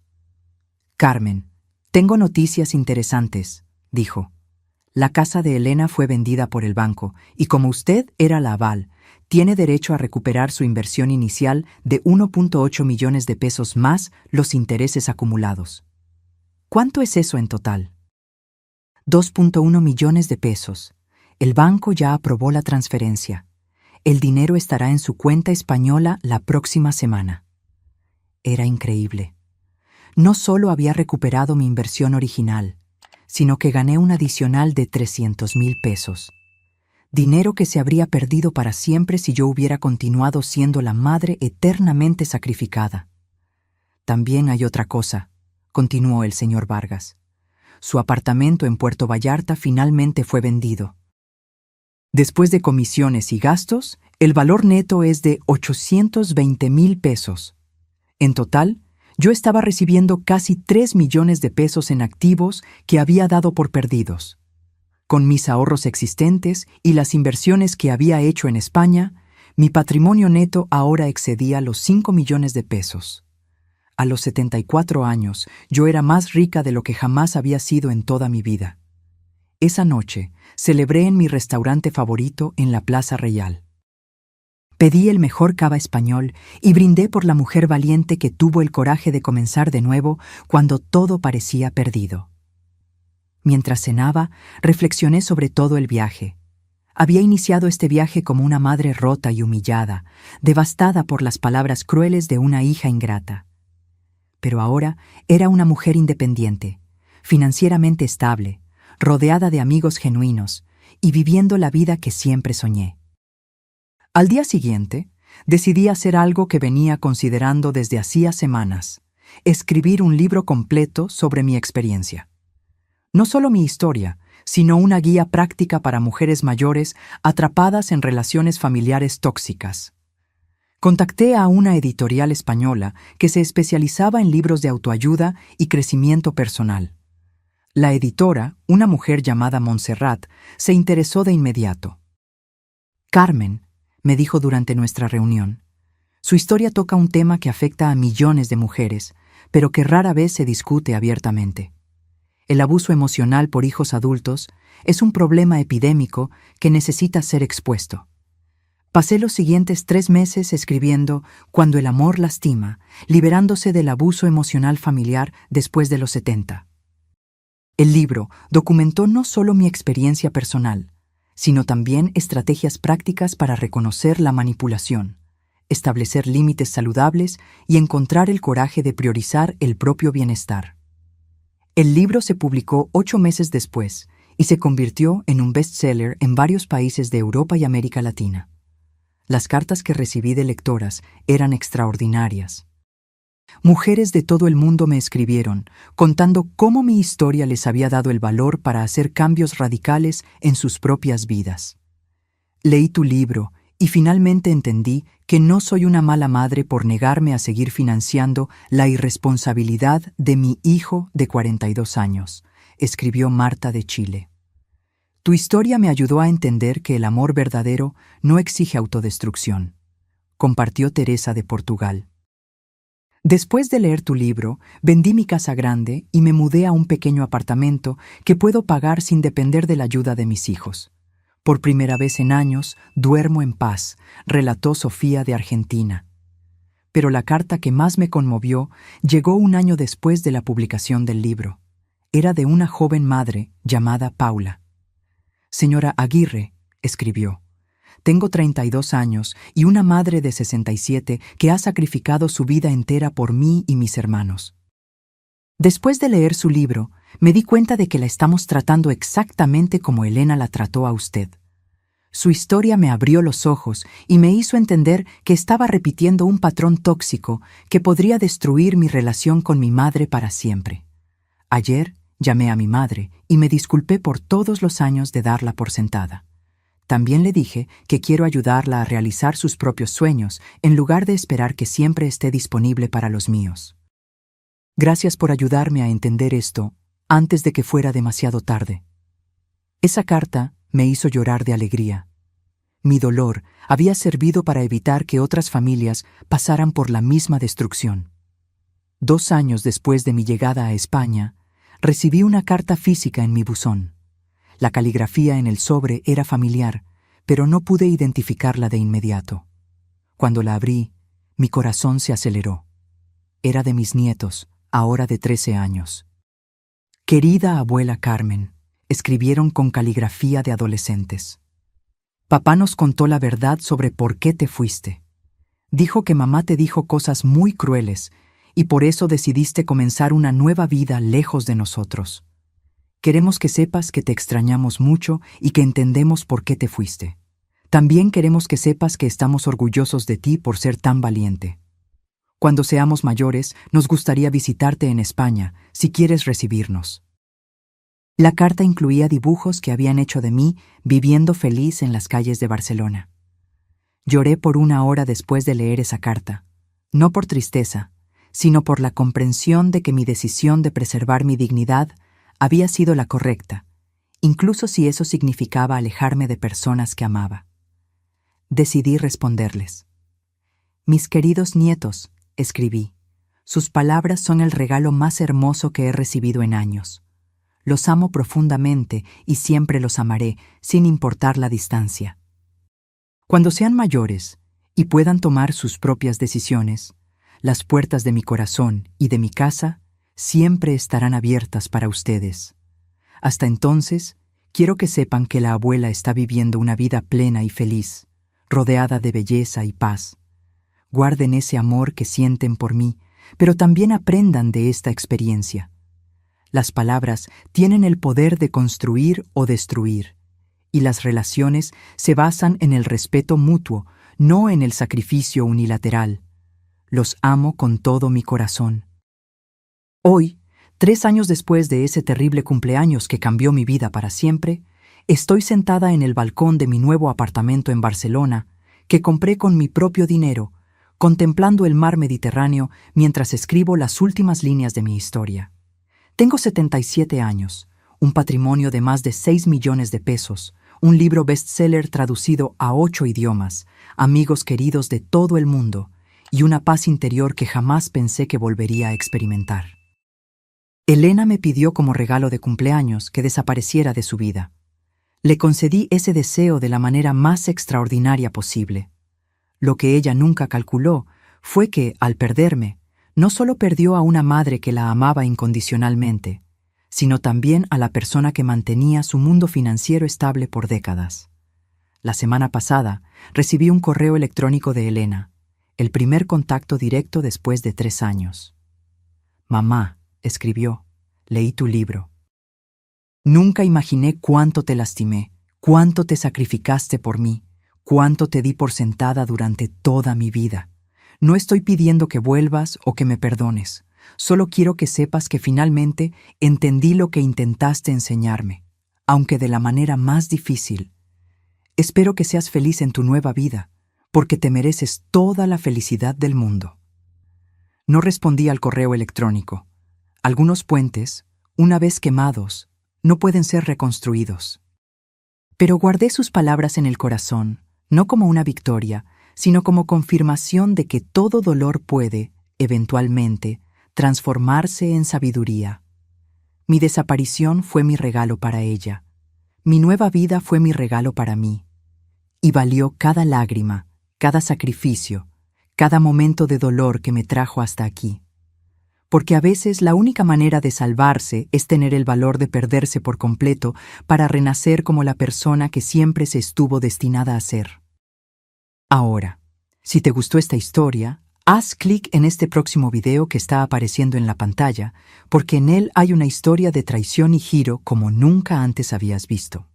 «Carmen, tengo noticias interesantes», dijo. «La casa de Elena fue vendida por el banco y como usted era la aval, tiene derecho a recuperar su inversión inicial de 1.8 millones de pesos más los intereses acumulados». «¿Cuánto es eso en total?». 2.1 millones de pesos. El banco ya aprobó la transferencia. El dinero estará en su cuenta española la próxima semana. Era increíble. No solo había recuperado mi inversión original, sino que gané un adicional de 300,000 pesos. Dinero que se habría perdido para siempre si yo hubiera continuado siendo la madre eternamente sacrificada. «También hay otra cosa», continuó el señor Vargas. «Su apartamento en Puerto Vallarta finalmente fue vendido. Después de comisiones y gastos, el valor neto es de 820,000 pesos. En total, yo estaba recibiendo casi 3 millones de pesos en activos que había dado por perdidos. Con mis ahorros existentes y las inversiones que había hecho en España, mi patrimonio neto ahora excedía los 5 millones de pesos. A los 74 años, yo era más rica de lo que jamás había sido en toda mi vida. Esa noche, celebré en mi restaurante favorito en la Plaza Real. Pedí el mejor cava español y brindé por la mujer valiente que tuvo el coraje de comenzar de nuevo cuando todo parecía perdido. Mientras cenaba, reflexioné sobre todo el viaje. Había iniciado este viaje como una madre rota y humillada, devastada por las palabras crueles de una hija ingrata. Pero ahora era una mujer independiente, financieramente estable, rodeada de amigos genuinos y viviendo la vida que siempre soñé. Al día siguiente, decidí hacer algo que venía considerando desde hacía semanas: escribir un libro completo sobre mi experiencia. No solo mi historia, sino una guía práctica para mujeres mayores atrapadas en relaciones familiares tóxicas. Contacté a una editorial española que se especializaba en libros de autoayuda y crecimiento personal. La editora, una mujer llamada Montserrat, se interesó de inmediato. «Carmen», me dijo durante nuestra reunión, «su historia toca un tema que afecta a millones de mujeres, pero que rara vez se discute abiertamente. El abuso emocional por hijos adultos es un problema epidémico que necesita ser expuesto». Pasé los siguientes 3 meses escribiendo Cuando el amor lastima, liberándose del abuso emocional familiar después de los 70. El libro documentó no solo mi experiencia personal, sino también estrategias prácticas para reconocer la manipulación, establecer límites saludables y encontrar el coraje de priorizar el propio bienestar. El libro se publicó 8 meses después y se convirtió en un bestseller en varios países de Europa y América Latina. Las cartas que recibí de lectoras eran extraordinarias. Mujeres de todo el mundo me escribieron, contando cómo mi historia les había dado el valor para hacer cambios radicales en sus propias vidas. Leí tu libro y finalmente entendí que no soy una mala madre por negarme a seguir financiando la irresponsabilidad de mi hijo de 42 años, escribió Marta de Chile. Tu historia me ayudó a entender que el amor verdadero no exige autodestrucción, compartió Teresa de Portugal. Después de leer tu libro, vendí mi casa grande y me mudé a un pequeño apartamento que puedo pagar sin depender de la ayuda de mis hijos. Por primera vez en años, duermo en paz, relató Sofía de Argentina. Pero la carta que más me conmovió llegó un año después de la publicación del libro. Era de una joven madre llamada Paula. Señora Aguirre, escribió, tengo 32 años y una madre de 67 que ha sacrificado su vida entera por mí y mis hermanos. Después de leer su libro, me di cuenta de que la estamos tratando exactamente como Elena la trató a usted. Su historia me abrió los ojos y me hizo entender que estaba repitiendo un patrón tóxico que podría destruir mi relación con mi madre para siempre. Ayer llamé a mi madre y me disculpé por todos los años de darla por sentada. También le dije que quiero ayudarla a realizar sus propios sueños en lugar de esperar que siempre esté disponible para los míos. Gracias por ayudarme a entender esto antes de que fuera demasiado tarde. Esa carta me hizo llorar de alegría. Mi dolor había servido para evitar que otras familias pasaran por la misma destrucción. 2 años después de mi llegada a España, recibí una carta física en mi buzón. La caligrafía en el sobre era familiar, pero no pude identificarla de inmediato. Cuando la abrí, mi corazón se aceleró. Era de mis nietos, ahora de 13 años. Querida abuela Carmen, escribieron con caligrafía de adolescentes. Papá nos contó la verdad sobre por qué te fuiste. Dijo que mamá te dijo cosas muy crueles y por eso decidiste comenzar una nueva vida lejos de nosotros. Queremos que sepas que te extrañamos mucho y que entendemos por qué te fuiste. También queremos que sepas que estamos orgullosos de ti por ser tan valiente. Cuando seamos mayores, nos gustaría visitarte en España, si quieres recibirnos. La carta incluía dibujos que habían hecho de mí viviendo feliz en las calles de Barcelona. Lloré por 1 hora después de leer esa carta, no por tristeza, sino por la comprensión de que mi decisión de preservar mi dignidad había sido la correcta, incluso si eso significaba alejarme de personas que amaba. Decidí responderles. Mis queridos nietos, escribí, sus palabras son el regalo más hermoso que he recibido en años. Los amo profundamente y siempre los amaré, sin importar la distancia. Cuando sean mayores y puedan tomar sus propias decisiones, las puertas de mi corazón y de mi casa siempre estarán abiertas para ustedes. Hasta entonces, quiero que sepan que la abuela está viviendo una vida plena y feliz, rodeada de belleza y paz. Guarden ese amor que sienten por mí, pero también aprendan de esta experiencia. Las palabras tienen el poder de construir o destruir, y las relaciones se basan en el respeto mutuo, no en el sacrificio unilateral. Los amo con todo mi corazón. Hoy, 3 años después de ese terrible cumpleaños que cambió mi vida para siempre, estoy sentada en el balcón de mi nuevo apartamento en Barcelona, que compré con mi propio dinero, contemplando el mar Mediterráneo mientras escribo las últimas líneas de mi historia. Tengo 77 años, un patrimonio de más de 6 millones de pesos, un libro bestseller traducido a 8 idiomas, amigos queridos de todo el mundo, y una paz interior que jamás pensé que volvería a experimentar. Elena me pidió como regalo de cumpleaños que desapareciera de su vida. Le concedí ese deseo de la manera más extraordinaria posible. Lo que ella nunca calculó fue que, al perderme, no solo perdió a una madre que la amaba incondicionalmente, sino también a la persona que mantenía su mundo financiero estable por décadas. La semana pasada recibí un correo electrónico de Elena, el primer contacto directo después de 3 años. Mamá, escribió, leí tu libro. Nunca imaginé cuánto te lastimé, cuánto te sacrificaste por mí, cuánto te di por sentada durante toda mi vida. No estoy pidiendo que vuelvas o que me perdones. Solo quiero que sepas que finalmente entendí lo que intentaste enseñarme, aunque de la manera más difícil. Espero que seas feliz en tu nueva vida, porque te mereces toda la felicidad del mundo. No respondí al correo electrónico. Algunos puentes, una vez quemados, no pueden ser reconstruidos. Pero guardé sus palabras en el corazón, no como una victoria, sino como confirmación de que todo dolor puede, eventualmente, transformarse en sabiduría. Mi desaparición fue mi regalo para ella. Mi nueva vida fue mi regalo para mí. Y valió cada lágrima, cada sacrificio, cada momento de dolor que me trajo hasta aquí. Porque a veces la única manera de salvarse es tener el valor de perderse por completo para renacer como la persona que siempre se estuvo destinada a ser. Ahora, si te gustó esta historia, haz clic en este próximo video que está apareciendo en la pantalla, porque en él hay una historia de traición y giro como nunca antes habías visto.